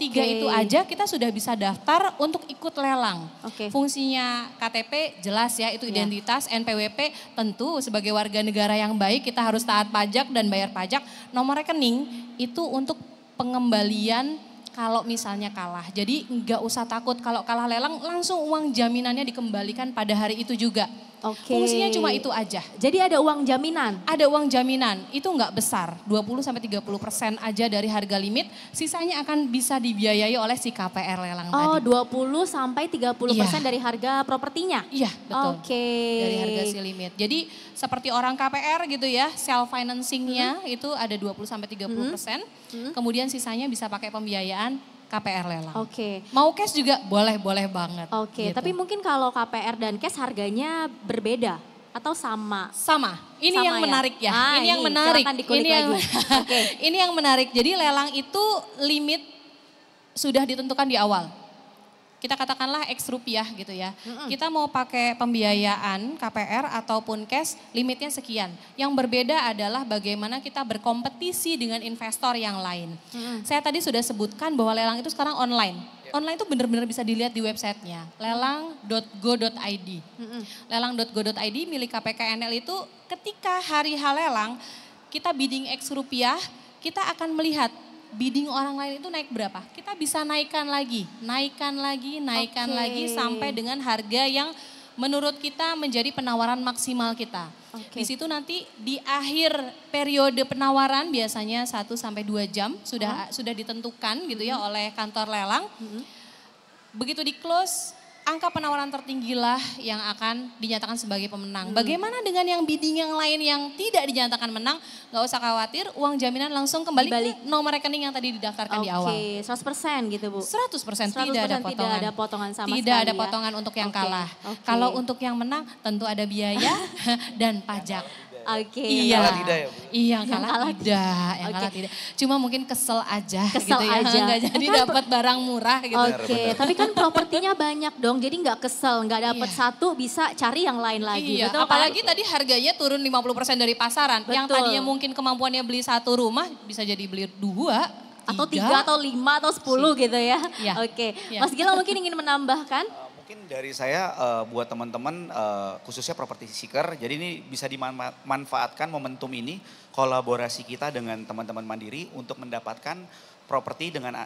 3 itu aja kita sudah bisa daftar untuk ikut lelang. Fungsinya KTP jelas ya, itu identitas. NPWP tentu sebagai warga negara yang baik kita harus taat pajak dan bayar pajak. Nomor rekening itu untuk pengembalian kalau misalnya kalah. Jadi nggak usah takut kalau kalah lelang, langsung uang jaminannya dikembalikan pada hari itu juga. Fungsinya cuma itu aja. Jadi ada uang jaminan? Ada uang jaminan, itu nggak besar, 20-30% aja dari harga limit, sisanya akan bisa dibiayai oleh si KPR lelang tadi. 20-30% dari harga propertinya? Iya, betul. Dari harga si limit. Jadi seperti orang KPR gitu ya, self financingnya itu ada 20-30%, kemudian sisanya bisa pakai pembiayaan KPR lelang. Mau cash juga boleh banget. Gitu. Tapi mungkin kalau KPR dan cash harganya berbeda atau sama? Sama. Ini sama yang menarik ya. Ini yang menarik. Ini yang menarik. Jadi lelang itu limit sudah ditentukan di awal. Kita katakanlah X rupiah gitu ya. Kita mau pakai pembiayaan KPR ataupun cash, limitnya sekian. Yang berbeda adalah bagaimana kita berkompetisi dengan investor yang lain. Saya tadi sudah sebutkan bahwa lelang itu sekarang online. Online itu benar-benar bisa dilihat di websitenya, lelang.go.id. Lelang.go.id milik KPKNL itu ketika hari H lelang, kita bidding X rupiah, kita akan melihat bidding orang lain itu naik berapa. Kita bisa naikkan lagi sampai dengan harga yang menurut kita menjadi penawaran maksimal kita. Di situ nanti di akhir periode penawaran biasanya 1-2 jam sudah ditentukan gitu ya oleh kantor lelang. Begitu di close, angka penawaran tertinggilah yang akan dinyatakan sebagai pemenang. Bagaimana dengan yang bidding yang lain yang tidak dinyatakan menang? Gak usah khawatir, uang jaminan langsung kembali ke nomor rekening yang tadi didaftarkan di awal. 100% gitu Bu? 100% tidak ada potongan. Tidak ada potongan sama sekali. Tidak ada potongan untuk yang kalah. Kalau untuk yang menang tentu ada biaya dan pajak. Iya. Kalah tidak ya Bu? Iya, kalah tidak. Yang kalah tidak. Cuma mungkin kesel aja gitu ya. Aja. Nggak jadi dapat barang murah gitu. Tapi kan propertinya banyak dong, jadi nggak kesel, nggak dapat satu bisa cari yang lain lagi. Iya, betul apalagi kan? tadi harganya turun 50% dari pasaran. Betul. Yang tadinya mungkin kemampuannya beli 1 rumah bisa jadi beli 2, atau 3 atau 5 atau 10 gitu ya. Mas Gilang mungkin ingin menambahkan? Mungkin dari saya buat teman-teman khususnya properti seeker, jadi ini bisa dimanfaatkan momentum ini kolaborasi kita dengan teman-teman Mandiri untuk mendapatkan properti dengan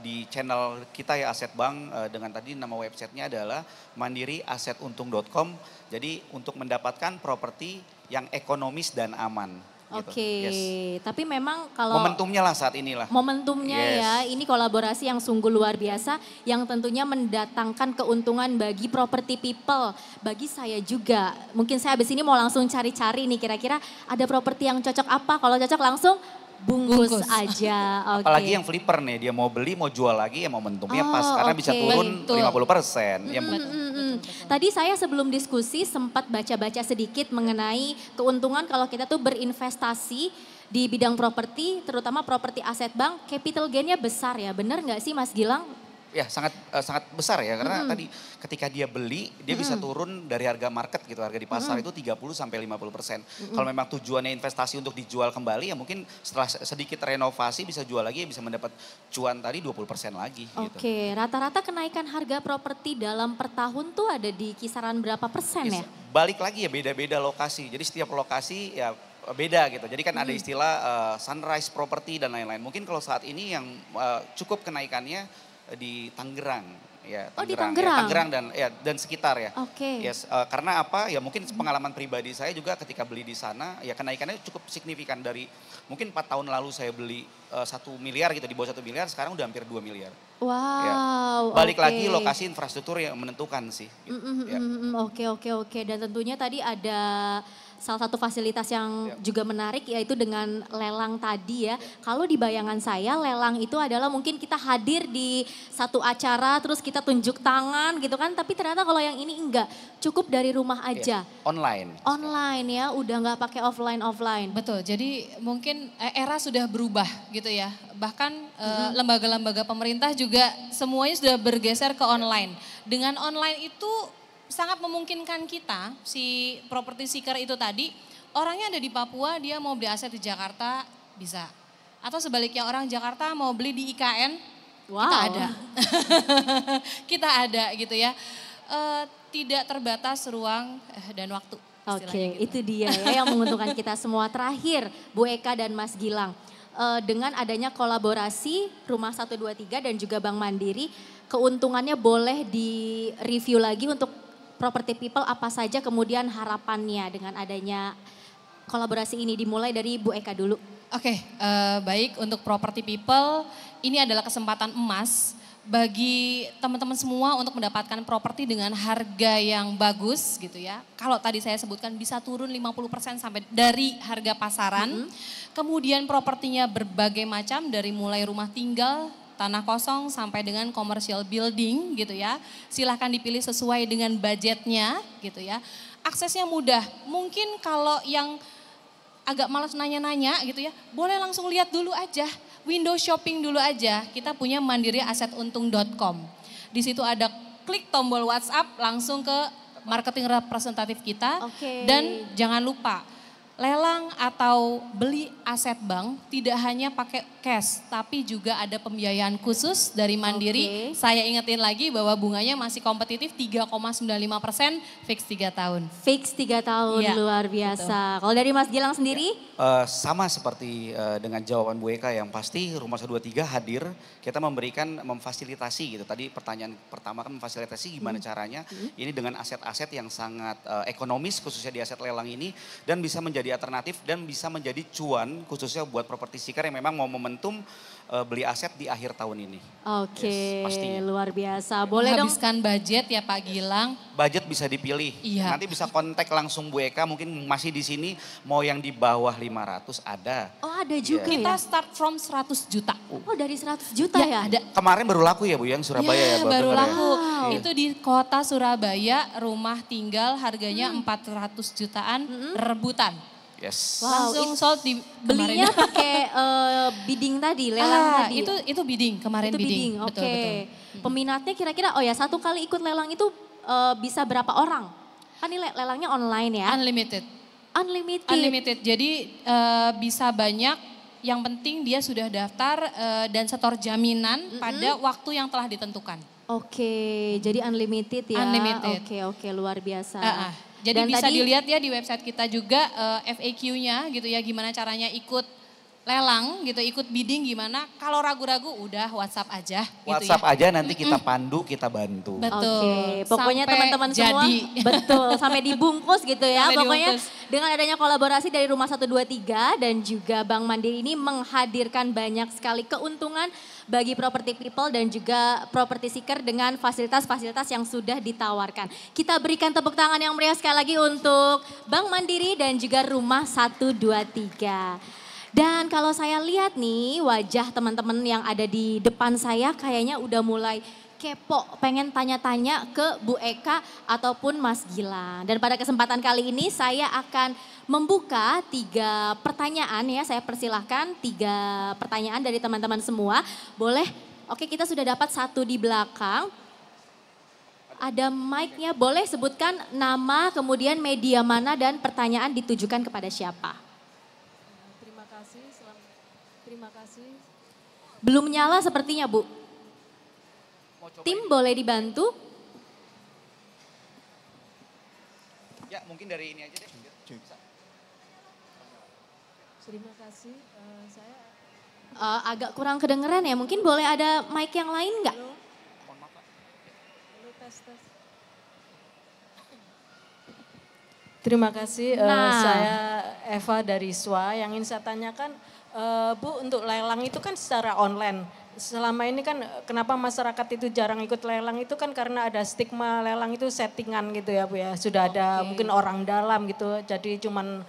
di channel kita ya Aset Bank dengan tadi nama websitenya adalah mandiriasetuntung.com. Jadi untuk mendapatkan properti yang ekonomis dan aman. Tapi memang kalau momentumnya lah saat inilah. Momentumnya ya, ini kolaborasi yang sungguh luar biasa yang tentunya mendatangkan keuntungan bagi property people. Bagi saya juga, mungkin saya habis ini mau langsung cari-cari nih kira-kira ada properti yang cocok apa. Kalau cocok langsung bungkus aja. Apalagi yang flipper nih, dia mau beli mau jual lagi ya momentumnya pas karena bisa turun 50%. Tadi saya sebelum diskusi sempat baca-baca sedikit mengenai keuntungan kalau kita tuh berinvestasi di bidang properti, terutama properti aset bank, capital gain-nya besar ya. Benar nggak sih Mas Gilang? Ya sangat besar ya karena tadi ketika dia beli dia bisa turun dari harga market gitu, harga di pasar itu 30-50%. Kalau memang tujuannya investasi untuk dijual kembali ya mungkin setelah sedikit renovasi bisa jual lagi ya bisa mendapat cuan tadi 20% lagi. Rata-rata kenaikan harga properti dalam per tahun tuh ada di kisaran berapa persen ya? Balik lagi ya beda-beda lokasi, jadi setiap lokasi ya beda gitu. Jadi kan ada istilah sunrise property dan lain-lain. Mungkin kalau saat ini yang cukup kenaikannya di Tangerang. Ya, Oh, di Tangerang, Tangerang. ya, Tangerang dan sekitar ya. Oke. Yes, karena apa? Ya mungkin pengalaman pribadi saya juga ketika beli di sana, ya kenaikannya cukup signifikan dari mungkin 4 tahun lalu saya beli 1 miliar gitu, di bawah 1 miliar, sekarang udah hampir 2 miliar. Ya. Wow, Balik oke. lagi lokasi infrastruktur yang menentukan sih. Gitu. Ya. Oke, oke, oke. Dan tentunya tadi ada salah satu fasilitas yang juga menarik yaitu dengan lelang tadi ya. Kalau di bayangan saya lelang itu adalah mungkin kita hadir di satu acara terus kita tunjuk tangan gitu kan. Tapi ternyata kalau yang ini enggak, cukup dari rumah aja. Online. Online ya, udah nggak pakai offline. Betul, jadi mungkin era sudah berubah gitu ya. Bahkan lembaga-lembaga pemerintah juga semuanya sudah bergeser ke online. Dengan online itu sangat memungkinkan kita, si property seeker itu tadi, orangnya ada di Papua, dia mau beli aset di Jakarta, bisa. Atau sebaliknya orang Jakarta mau beli di IKN, Wow. kita ada. Kita ada gitu ya. Tidak terbatas ruang dan waktu. Oke, istilahnya gitu. itu dia ya yang menguntungkan kita semua. Terakhir, Bu Eka dan Mas Gilang, dengan adanya kolaborasi Rumah 123 dan juga Bank Mandiri, keuntungannya boleh di-review lagi untuk Property People apa saja kemudian harapannya dengan adanya kolaborasi ini, dimulai dari Bu Eka dulu. Oke, baik untuk property people, ini adalah kesempatan emas bagi teman-teman semua untuk mendapatkan properti dengan harga yang bagus gitu ya. Kalau tadi saya sebutkan bisa turun 50% sampai dari harga pasaran. Kemudian propertinya berbagai macam dari mulai rumah tinggal, tanah kosong sampai dengan commercial building gitu ya. Silahkan dipilih sesuai dengan budgetnya gitu ya. Aksesnya mudah, mungkin kalau yang agak malas nanya-nanya gitu ya, boleh langsung lihat dulu aja, window shopping dulu aja. Kita punya mandiriasetuntung.com. Di situ ada klik tombol WhatsApp langsung ke marketing representatif kita. Oke. Dan jangan lupa, lelang atau beli aset bank tidak hanya pakai cash, tapi juga ada pembiayaan khusus dari Mandiri. Oke. Saya ingetin lagi bahwa bunganya masih kompetitif 3,95%, fix 3 tahun. Fix 3 tahun, Iya, luar biasa. Kalau dari Mas Gilang sendiri? Sama seperti dengan jawaban Bu Eka yang pasti Rumah 123 hadir, kita memfasilitasi gitu. Tadi pertanyaan pertama kan memfasilitasi gimana caranya. Ini dengan aset-aset yang sangat ekonomis khususnya di aset lelang ini dan bisa menjadi alternatif dan bisa menjadi cuan khususnya buat properti seeker yang memang mau momentum beli aset di akhir tahun ini. Oke, Yes, pastinya. luar biasa. Boleh dong? Menghabiskan budget ya Pak Gilang. Budget bisa dipilih. Iya. Nanti bisa kontak langsung Bu Eka, mungkin masih di sini mau yang di bawah 500 ada. Oh, ada juga Kita ya? start from 100 juta. Oh, dari 100 juta ya? Ada. Kemarin baru laku ya Bu yang Surabaya ya, Baru dengar ya? laku. Wow. Itu di kota Surabaya, rumah tinggal harganya 400 jutaan rebutan. Yes. Wow, Langsung sold di Belinya kemarin. pakai bidding tadi, lelang tadi. Itu bidding, kemarin Itu bidding, oke. Betul, betul. Peminatnya kira-kira, oh ya satu kali ikut lelang itu bisa berapa orang? Kan ini lelangnya online ya? Unlimited. Unlimited. Unlimited. Jadi bisa banyak, yang penting dia sudah daftar dan setor jaminan pada waktu yang telah ditentukan. Oke, jadi unlimited ya? Unlimited. Oke, luar biasa. Jadi Dan bisa tadi- dilihat ya di website kita juga FAQ-nya gitu ya, gimana caranya ikut lelang gitu, ikut bidding gimana. Kalau ragu-ragu udah WhatsApp aja gitu WhatsApp ya. aja nanti kita pandu, kita bantu. Betul. Oke, pokoknya Sampai teman-teman semua jadi. betul sampai dibungkus gitu ya. Sampai Pokoknya dibungkus. dengan adanya kolaborasi dari Rumah 123 dan juga Bank Mandiri ini menghadirkan banyak sekali keuntungan bagi property people dan juga property seeker dengan fasilitas-fasilitas yang sudah ditawarkan. Kita berikan tepuk tangan yang meriah sekali lagi untuk Bank Mandiri dan juga Rumah 123. Dan kalau saya lihat nih wajah teman-teman yang ada di depan saya kayaknya udah mulai kepo, pengen tanya-tanya ke Bu Eka ataupun Mas Gilang. Dan pada kesempatan kali ini saya akan membuka 3 pertanyaan ya, saya persilahkan 3 pertanyaan dari teman-teman semua. Boleh? Oke, kita sudah dapat 1 di belakang. Ada mic-nya, boleh sebutkan nama, kemudian media mana dan pertanyaan ditujukan kepada siapa? Terima kasih. Belum nyala sepertinya Bu. Tim boleh dibantu? Ya mungkin dari ini aja deh. Bisa. Terima kasih. Saya Agak kurang kedengeran ya, mungkin boleh ada mic yang lain nggak? Terima kasih, Nah. saya Eva dari SWA. Yang ingin saya tanyakan, Bu, untuk lelang itu kan secara online. Selama ini kan kenapa masyarakat itu jarang ikut lelang itu kan karena ada stigma lelang itu settingan gitu ya Bu ya. Sudah ada mungkin orang dalam gitu, jadi cuman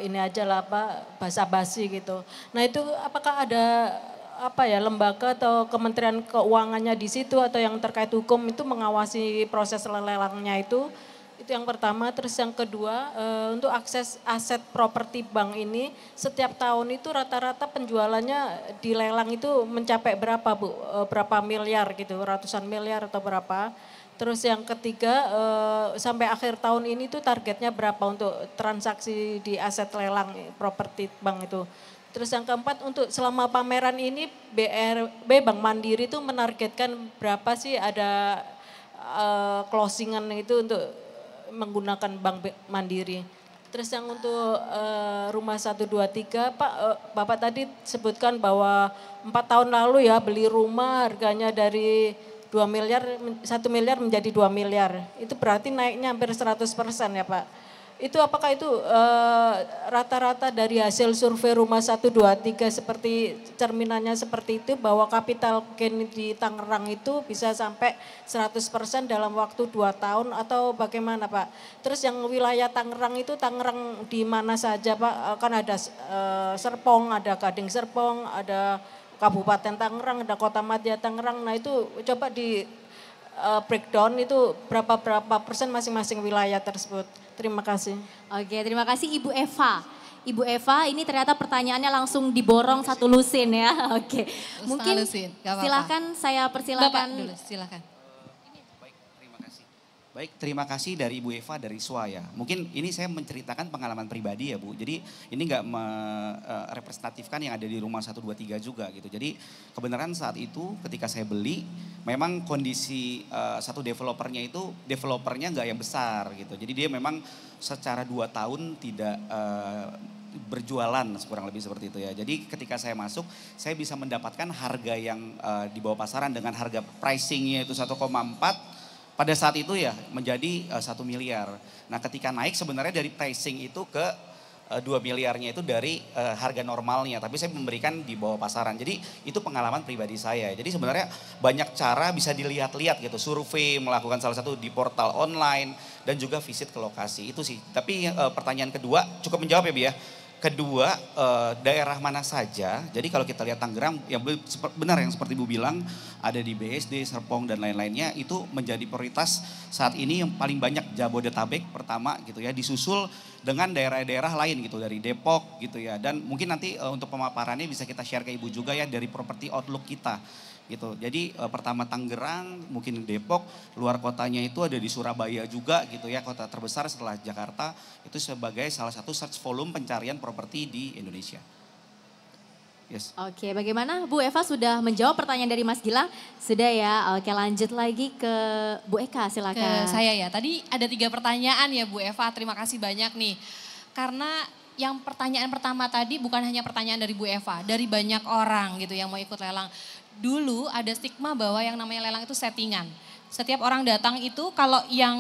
ini aja lah apa basa-basi gitu. Nah itu apakah ada apa ya lembaga atau Kementerian Keuangannya di situ atau yang terkait hukum itu mengawasi proses lelangnya itu? Itu yang pertama. Terus yang kedua, untuk akses aset properti bank ini setiap tahun itu rata-rata penjualannya di lelang itu mencapai berapa Bu? Berapa miliar gitu, ratusan miliar atau berapa? Terus yang ketiga, sampai akhir tahun ini tuh targetnya berapa untuk transaksi di aset lelang properti bank itu? Terus yang keempat, untuk selama pameran ini BRB Bank Mandiri itu menargetkan berapa sih ada closingan itu untuk menggunakan Bank Mandiri. Terus yang untuk rumah 123, Pak, Bapak tadi sebutkan bahwa 4 tahun lalu ya beli rumah harganya dari 2 miliar, 1 miliar menjadi 2 miliar. Itu berarti naiknya hampir 100% ya Pak. Itu apakah itu rata-rata dari hasil survei rumah 123 seperti cerminannya seperti itu bahwa capital gain di Tangerang itu bisa sampai 100% dalam waktu 2 tahun atau bagaimana Pak? Terus yang wilayah Tangerang itu Tangerang di mana saja Pak? Kan ada Serpong, ada Gading Serpong, ada Kabupaten Tangerang, ada Kota Madya Tangerang. Nah itu coba di breakdown itu berapa persen masing-masing wilayah tersebut. Terima kasih. Oke, terima kasih Ibu Eva. Ibu Eva, ini ternyata pertanyaannya langsung diborong satu lusin ya. Oke, mungkin lusin, gak apa-apa. silakan saya persilakan. Bapak dulu, silakan. Baik, terima kasih. Baik, terima kasih dari Ibu Eva dari SWA ya. Mungkin ini saya menceritakan pengalaman pribadi ya Bu. Jadi ini nggak merepresentatifkan yang ada di rumah 123 juga gitu. Jadi kebenaran saat itu ketika saya beli, memang kondisi satu developernya nggak yang besar gitu. Jadi dia memang secara 2 tahun tidak berjualan kurang lebih seperti itu ya. Jadi ketika saya masuk, saya bisa mendapatkan harga yang di bawah pasaran dengan harga pricingnya itu 1,4. Pada saat itu ya menjadi 1 miliar. Nah ketika naik sebenarnya dari pricing itu ke 2 miliarnya itu dari harga normalnya. Tapi saya memberikan di bawah pasaran. Jadi itu pengalaman pribadi saya. Jadi sebenarnya banyak cara bisa dilihat-lihat gitu. Survei, melakukan salah satu di portal online. Dan juga visit ke lokasi. Itu sih. Tapi pertanyaan kedua cukup menjawab ya Bi ya. Kedua, daerah mana saja, jadi kalau kita lihat Tangerang, yang benar yang seperti Ibu bilang, ada di BSD, Serpong dan lain-lainnya, itu menjadi prioritas saat ini yang paling banyak Jabodetabek pertama gitu ya, disusul dengan daerah-daerah lain gitu, dari Depok gitu ya. Dan mungkin nanti untuk pemaparannya bisa kita share ke Ibu juga ya dari property outlook kita. Gitu. Jadi pertama Tangerang, mungkin Depok, luar kotanya itu ada di Surabaya juga gitu ya, kota terbesar setelah Jakarta, itu sebagai salah satu search volume pencarian properti di Indonesia. Yes. Oke, bagaimana Bu Eva sudah menjawab pertanyaan dari Mas Gilang? Sudah ya, oke lanjut lagi ke Bu Eka silakan. Ke saya ya, tadi ada 3 pertanyaan ya Bu Eva, terima kasih banyak nih. Karena yang pertanyaan pertama tadi bukan hanya pertanyaan dari Bu Eva, dari banyak orang gitu yang mau ikut lelang. Dulu ada stigma bahwa yang namanya lelang itu settingan. Setiap orang datang itu kalau yang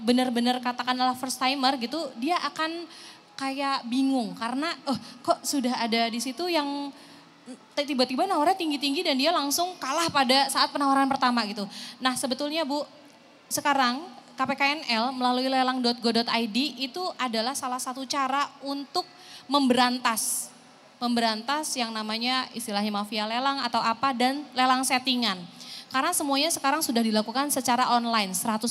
benar-benar katakanlah first timer gitu, dia akan kayak bingung karena kok sudah ada di situ yang tiba-tiba nawarnya tinggi-tinggi dan dia langsung kalah pada saat penawaran pertama gitu. Nah sebetulnya Bu, sekarang KPKNL melalui lelang.go.id itu adalah salah satu cara untuk memberantas yang namanya istilahnya mafia lelang atau apa dan lelang settingan. Karena semuanya sekarang sudah dilakukan secara online 100%.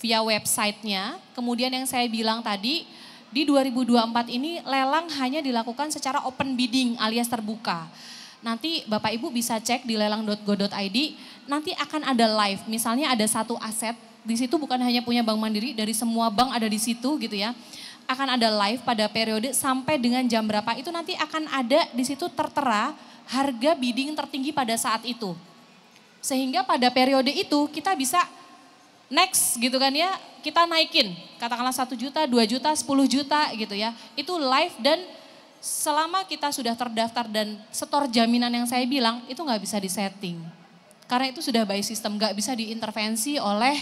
Via websitenya, kemudian yang saya bilang tadi di 2024 ini lelang hanya dilakukan secara open bidding alias terbuka. Nanti Bapak Ibu bisa cek di lelang.go.id, nanti akan ada live. Misalnya ada satu aset, di situ bukan hanya punya Bank Mandiri, dari semua bank ada di situ gitu ya. Akan ada live pada periode sampai dengan jam berapa itu nanti akan ada di situ tertera harga bidding tertinggi pada saat itu. Sehingga pada periode itu kita bisa next gitu kan ya, kita naikin katakanlah 1 juta, 2 juta, 10 juta gitu ya. Itu live dan selama kita sudah terdaftar dan setor jaminan yang saya bilang, itu nggak bisa disetting. Karena itu sudah by system, nggak bisa diintervensi oleh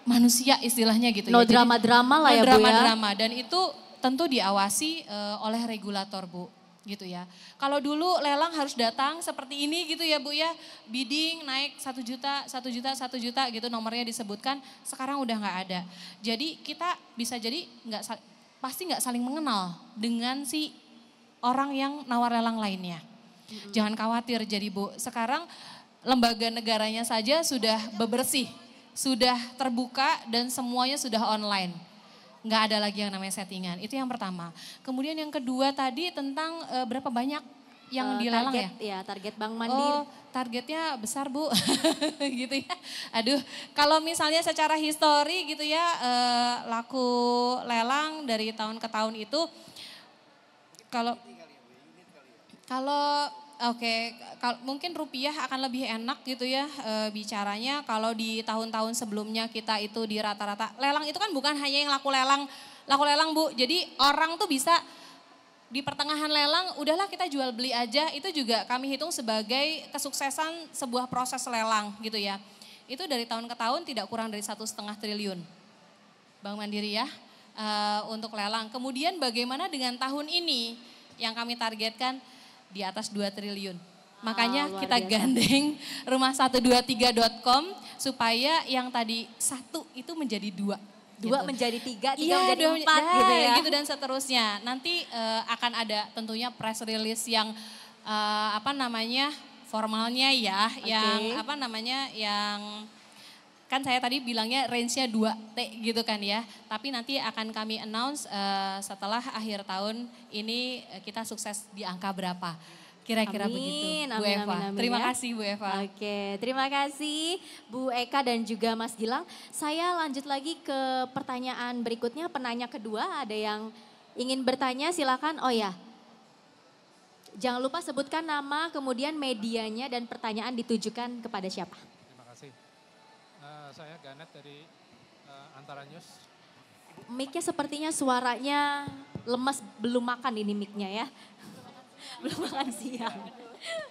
manusia istilahnya gitu No ya. drama-drama lah ya Bu ya. Drama-drama, dan itu tentu diawasi oleh regulator Bu. Gitu ya. Kalau dulu lelang harus datang seperti ini gitu ya Bu ya. Bidding naik 1 juta, 1 juta, 1 juta gitu nomornya disebutkan. Sekarang udah nggak ada. Jadi kita bisa jadi pasti nggak saling mengenal dengan si orang yang nawar lelang lainnya. Jangan khawatir jadi Bu. Sekarang lembaga negaranya saja sudah bebersih. Sudah terbuka dan semuanya sudah online. Nggak ada lagi yang namanya settingan, itu yang pertama. Kemudian yang kedua tadi tentang berapa banyak yang dilelang target, ya? Target Bank Mandiri. Oh, targetnya besar Bu, gitu ya. Aduh, kalau misalnya secara histori gitu ya, laku lelang dari tahun ke tahun itu, mungkin rupiah akan lebih enak gitu ya bicaranya. Kalau di tahun-tahun sebelumnya kita itu di rata-rata, lelang itu kan bukan hanya yang laku lelang Bu. Jadi orang tuh bisa di pertengahan lelang, udahlah kita jual beli aja, itu juga kami hitung sebagai kesuksesan sebuah proses lelang gitu ya. Itu dari tahun ke tahun tidak kurang dari 1,5 triliun Bank Mandiri ya untuk lelang. Kemudian bagaimana dengan tahun ini yang kami targetkan di atas 2 triliun. Makanya kita gandeng rumah123.com supaya yang tadi 1 itu menjadi 2. 2 menjadi 3, 3 iya, menjadi 4 gitu ya. Gitu dan seterusnya. Nanti akan ada tentunya press release yang formalnya ya, yang yang kan saya tadi bilangnya range-nya 2T gitu kan ya. Tapi nanti akan kami announce setelah akhir tahun ini kita sukses di angka berapa. Kira-kira begitu Bu Eva. Terima kasih Bu Eva. Oke, terima kasih Bu Eka dan juga Mas Gilang. Saya lanjut lagi ke pertanyaan berikutnya. Penanya kedua ada yang ingin bertanya silakan. Oh ya, jangan lupa sebutkan nama kemudian medianya dan pertanyaan ditujukan kepada siapa. Saya Ganet dari Antara News. Mic-nya sepertinya suaranya lemas, belum makan ini mic-nya ya. Belum makan siang.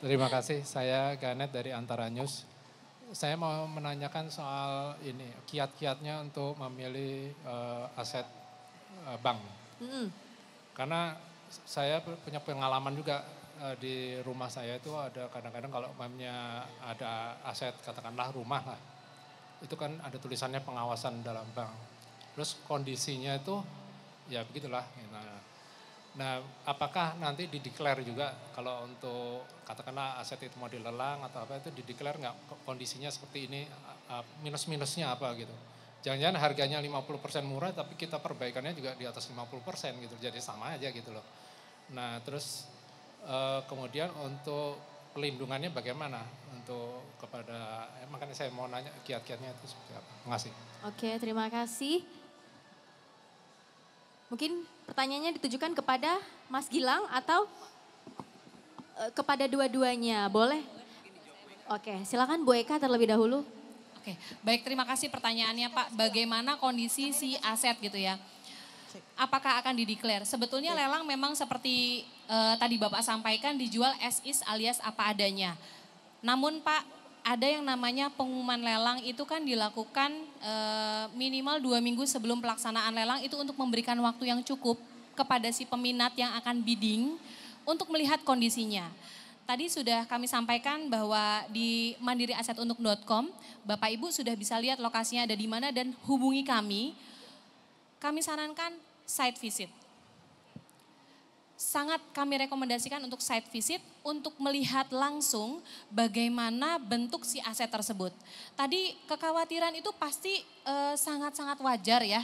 Terima kasih, saya Ganet dari Antara News. Saya mau menanyakan soal ini, kiat-kiatnya untuk memilih aset bank. Karena saya punya pengalaman juga di rumah saya itu ada kadang-kadang kalau memangnya ada aset katakanlah rumah lah. Itu kan ada tulisannya pengawasan dalam bank. Terus kondisinya itu ya begitulah. Nah, apakah nanti dideklar juga kalau untuk katakanlah aset itu mau dilelang atau apa itu dideklar nggak kondisinya seperti ini, minus-minusnya apa gitu. Jangan-jangan harganya 50% murah tapi kita perbaikannya juga di atas 50% gitu. Jadi sama aja gitu loh. Nah, terus kemudian untuk pelindungannya bagaimana untuk kepada, makanya saya mau nanya kiat-kiatnya itu seperti apa. Terima kasih. Oke, terima kasih. Mungkin pertanyaannya ditujukan kepada Mas Gilang atau kepada dua-duanya, boleh? Oke, silakan Bu Eka terlebih dahulu. Oke, baik, terima kasih pertanyaannya Pak. Bagaimana kondisi si aset gitu ya? Apakah akan dideklar? Sebetulnya lelang memang seperti tadi Bapak sampaikan dijual as is alias apa adanya. Namun Pak, ada yang namanya pengumuman lelang itu kan dilakukan minimal 2 minggu sebelum pelaksanaan lelang itu untuk memberikan waktu yang cukup kepada si peminat yang akan bidding untuk melihat kondisinya. Tadi sudah kami sampaikan bahwa di mandiriasetuntuk.com Bapak Ibu sudah bisa lihat lokasinya ada di mana dan hubungi kami. Kami sarankan site visit. Sangat kami rekomendasikan untuk site visit untuk melihat langsung bagaimana bentuk si aset tersebut. Tadi kekhawatiran itu pasti sangat-sangat wajar ya.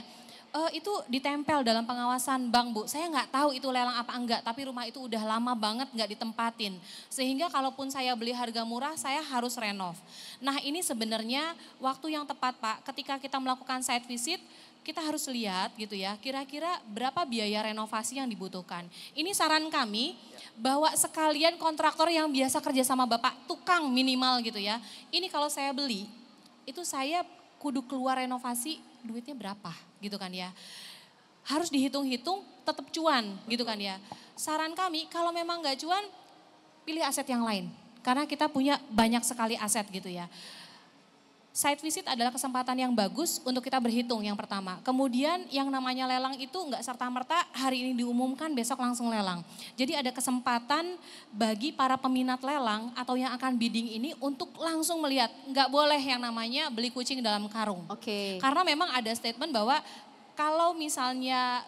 Itu ditempel dalam pengawasan bank Bu. Saya nggak tahu itu lelang apa enggak, tapi rumah itu udah lama banget nggak ditempatin. Sehingga kalaupun saya beli harga murah, saya harus renov. Nah ini sebenarnya waktu yang tepat Pak, ketika kita melakukan site visit, kita harus lihat gitu ya, kira-kira berapa biaya renovasi yang dibutuhkan. Ini saran kami, bahwa sekalian kontraktor yang biasa kerja sama Bapak, tukang minimal gitu ya. Ini kalau saya beli, itu saya kudu keluar renovasi, duitnya berapa gitu kan ya. Harus dihitung-hitung tetap cuan gitu kan ya. saran kami kalau memang nggak cuan, pilih aset yang lain. Karena kita punya banyak sekali aset gitu ya. Site visit adalah kesempatan yang bagus untuk kita berhitung yang pertama. Kemudian yang namanya lelang itu nggak serta-merta hari ini diumumkan besok langsung lelang. Jadi ada kesempatan bagi para peminat lelang atau yang akan bidding ini untuk langsung melihat. Nggak boleh yang namanya beli kucing dalam karung. Oke. Karena memang ada statement bahwa kalau misalnya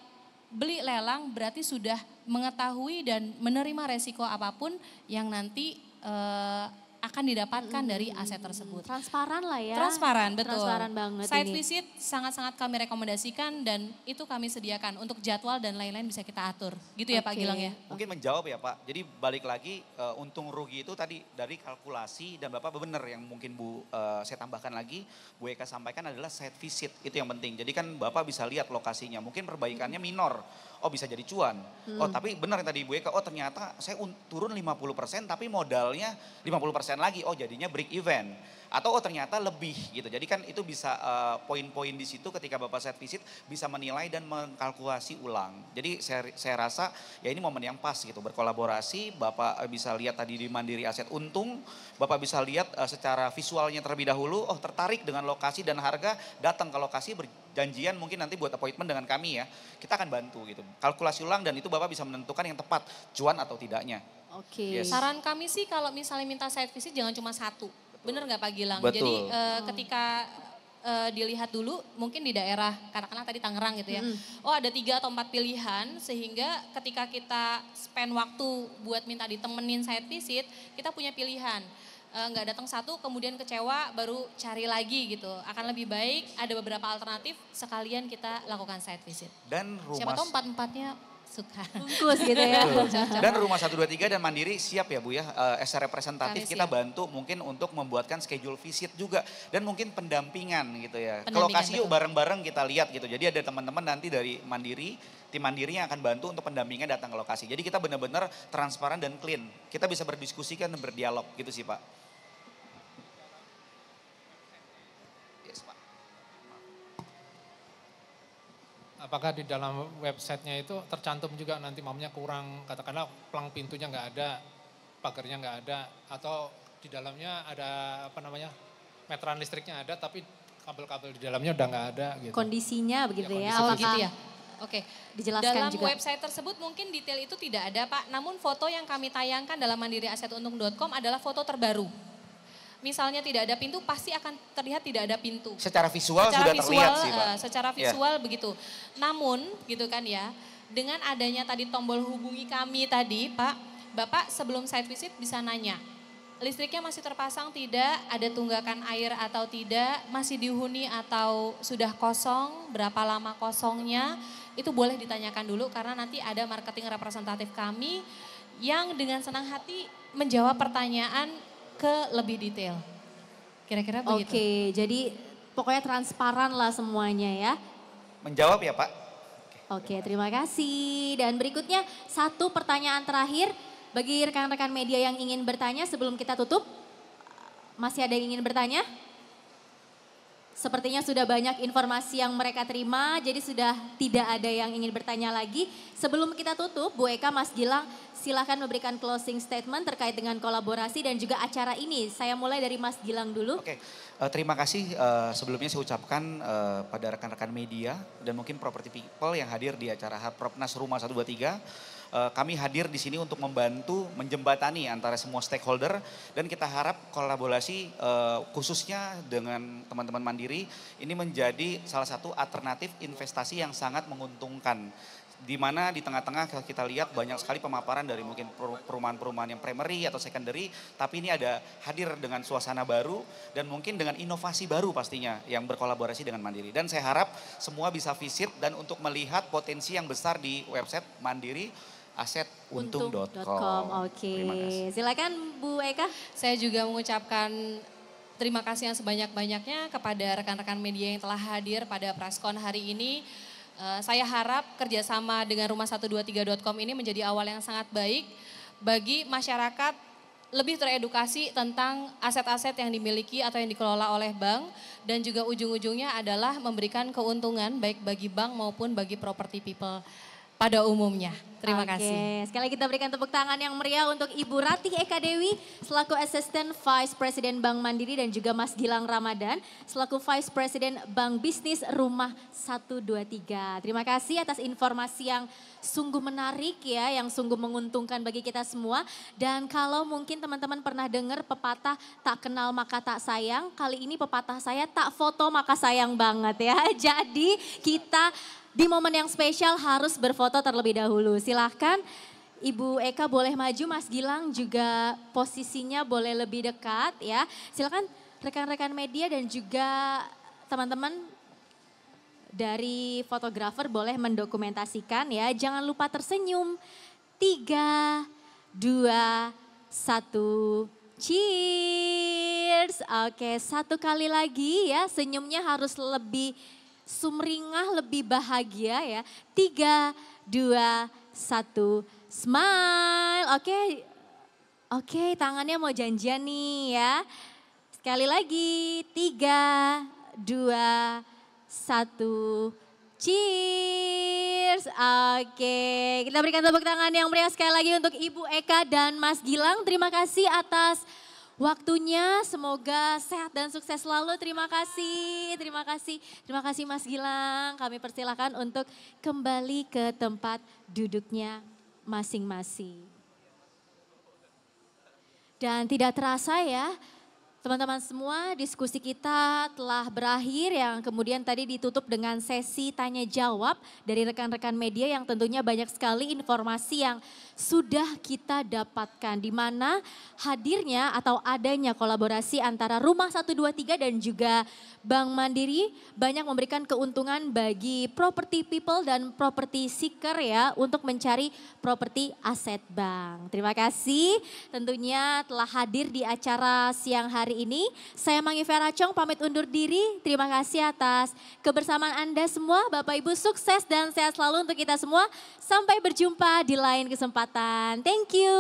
beli lelang berarti sudah mengetahui dan menerima resiko apapun yang nanti akan didapatkan dari aset tersebut. Transparan lah ya. Transparan, betul. Transparan banget Site ini. visit sangat-sangat kami rekomendasikan dan itu kami sediakan untuk jadwal dan lain-lain bisa kita atur. Gitu ya Pak Oke. Gilang ya. Mungkin menjawab ya Pak, jadi balik lagi untung rugi itu tadi dari kalkulasi dan Bapak benar yang mungkin saya tambahkan lagi, Bu Eka sampaikan adalah site visit, itu yang penting. Jadi kan Bapak bisa lihat lokasinya, mungkin perbaikannya minor, oh bisa jadi cuan. Oh tapi benar yang tadi Bu Eka, oh ternyata saya turun 50% tapi modalnya 50% lagi, oh jadinya break even. Atau oh ternyata lebih gitu. Jadi kan itu bisa poin-poin di situ ketika Bapak site visit bisa menilai dan mengkalkulasi ulang. Jadi saya rasa ya ini momen yang pas gitu berkolaborasi. Bapak bisa lihat tadi di Mandiri Aset untung, Bapak bisa lihat secara visualnya terlebih dahulu, oh tertarik dengan lokasi dan harga, datang ke lokasi berjanjian mungkin nanti buat appointment dengan kami ya. Kita akan bantu gitu. Kalkulasi ulang dan itu Bapak bisa menentukan yang tepat cuan atau tidaknya. Oke. Yes. Saran kami sih kalau misalnya minta site visit jangan cuma satu. Bener nggak Pak Gilang? Betul. Jadi ketika dilihat dulu mungkin di daerah katakanlah tadi Tangerang gitu ya. Oh ada 3 atau 4 pilihan sehingga ketika kita spend waktu buat minta ditemenin site visit kita punya pilihan. Nggak datang satu kemudian kecewa baru cari lagi gitu. Akan lebih baik ada beberapa alternatif sekalian kita lakukan site visit. Dan Siapa rumah tahu 4-4-nya suka. Bungkus gitu ya. Betul. Dan Rumah 123 dan Mandiri siap ya Bu ya, as a representatif Kami kita siap. bantu mungkin untuk membuatkan schedule visit juga. Dan mungkin pendampingan gitu ya. Ke Pendampingan, lokasi yuk betul. bareng-bareng kita lihat gitu. Jadi ada teman-teman nanti dari Mandiri, tim Mandiri yang akan bantu untuk pendampingan datang ke lokasi. Jadi kita benar-benar transparan dan clean. Kita bisa berdiskusi kan dan berdialog gitu sih Pak. Yes Pak. Apakah di dalam websitenya itu tercantum juga nanti mamanya kurang, katakanlah pelang pintunya nggak ada, pagarnya nggak ada, atau di dalamnya ada apa namanya meteran listriknya ada tapi kabel-kabel di dalamnya udah nggak ada gitu. Kondisinya begitu ya. kondisi Apakah Gitu ya. Oke. dijelaskan Dalam juga? website tersebut mungkin detail itu tidak ada Pak, namun foto yang kami tayangkan dalam mandiriasetuntung.com adalah foto terbaru. Misalnya tidak ada pintu, pasti akan terlihat tidak ada pintu. Secara visual sudah terlihat sih Pak. Secara Ya. visual begitu. Namun gitu kan ya, dengan adanya tadi tombol hubungi kami tadi Pak, Bapak sebelum site visit bisa nanya, listriknya masih terpasang tidak, ada tunggakan air atau tidak, masih dihuni atau sudah kosong, berapa lama kosongnya, itu boleh ditanyakan dulu karena nanti ada marketing representatif kami yang dengan senang hati menjawab pertanyaan ke lebih detail. Kira-kira begitu. Oke, jadi pokoknya transparan lah semuanya ya. Menjawab ya Pak. Oke, terima kasih. Dan berikutnya satu pertanyaan terakhir bagi rekan-rekan media yang ingin bertanya sebelum kita tutup. Masih ada yang ingin bertanya? Sepertinya sudah banyak informasi yang mereka terima, jadi sudah tidak ada yang ingin bertanya lagi. Sebelum kita tutup, Bu Eka, Mas Gilang, silakan memberikan closing statement terkait dengan kolaborasi dan juga acara ini. Saya mulai dari Mas Gilang dulu. Oke, terima kasih sebelumnya saya ucapkan pada rekan-rekan media dan mungkin property people yang hadir di acara Harpropnas Rumah 123. Kami hadir di sini untuk membantu menjembatani antara semua stakeholder dan kita harap kolaborasi khususnya dengan teman-teman Mandiri ini menjadi salah satu alternatif investasi yang sangat menguntungkan. Di mana di tengah-tengah kita lihat banyak sekali pemaparan dari mungkin perumahan-perumahan yang primary atau secondary, tapi ini ada hadir dengan suasana baru dan mungkin dengan inovasi baru pastinya yang berkolaborasi dengan Mandiri. Dan saya harap semua bisa visit dan untuk melihat potensi yang besar di website Mandiri asetuntung.com. Oke, Terima kasih. silakan Bu Eka. Saya juga mengucapkan terima kasih yang sebanyak-banyaknya kepada rekan-rekan media yang telah hadir pada Praskon hari ini. Saya harap kerjasama dengan rumah123.com ini menjadi awal yang sangat baik bagi masyarakat lebih teredukasi tentang aset-aset yang dimiliki atau yang dikelola oleh bank dan juga ujung-ujungnya adalah memberikan keuntungan baik bagi bank maupun bagi property people. pada umumnya. Terima Oke, kasih. sekali kita berikan tepuk tangan yang meriah untuk Ibu Ratih Eka Dewi selaku Assistant Vice President Bank Mandiri dan juga Mas Gilang Ramadan selaku Vice President Bank Bisnis Rumah 123. Terima kasih atas informasi yang sungguh menarik ya, yang sungguh menguntungkan bagi kita semua. Dan kalau mungkin teman-teman pernah dengar pepatah tak kenal maka tak sayang, kali ini pepatah saya tak foto maka sayang banget ya. Jadi kita di momen yang spesial harus berfoto terlebih dahulu. Silahkan Ibu Eka boleh maju, Mas Gilang juga posisinya boleh lebih dekat ya. Silahkan rekan-rekan media dan juga teman-teman dari fotografer boleh mendokumentasikan ya. Jangan lupa tersenyum. 3, 2, 1, cheers. Oke, satu kali lagi ya, senyumnya harus lebih sumringah, lebih bahagia ya. 3, 2, 1, smile. Oke, tangannya mau janjian nih ya. Sekali lagi, 3, 2, 1, cheers. Oke, kita berikan tepuk tangan yang meriah sekali lagi untuk Ibu Eka dan Mas Gilang. Terima kasih atas waktunya, semoga sehat dan sukses selalu. Terima kasih Mas Gilang. Kami persilakan untuk kembali ke tempat duduknya masing-masing. Dan tidak terasa ya, teman-teman semua, diskusi kita telah berakhir yang kemudian tadi ditutup dengan sesi tanya jawab dari rekan-rekan media yang tentunya banyak sekali informasi yang sudah kita dapatkan, di mana hadirnya atau adanya kolaborasi antara Rumah 123 dan juga Bank Mandiri banyak memberikan keuntungan bagi property people dan property seeker ya untuk mencari properti aset bank. Terima kasih tentunya telah hadir di acara siang hari ini. Saya Mangi Vera Chong pamit undur diri. Terima kasih atas kebersamaan Anda semua. Bapak Ibu sukses dan sehat selalu untuk kita semua. Sampai berjumpa di lain kesempatan. Thank you.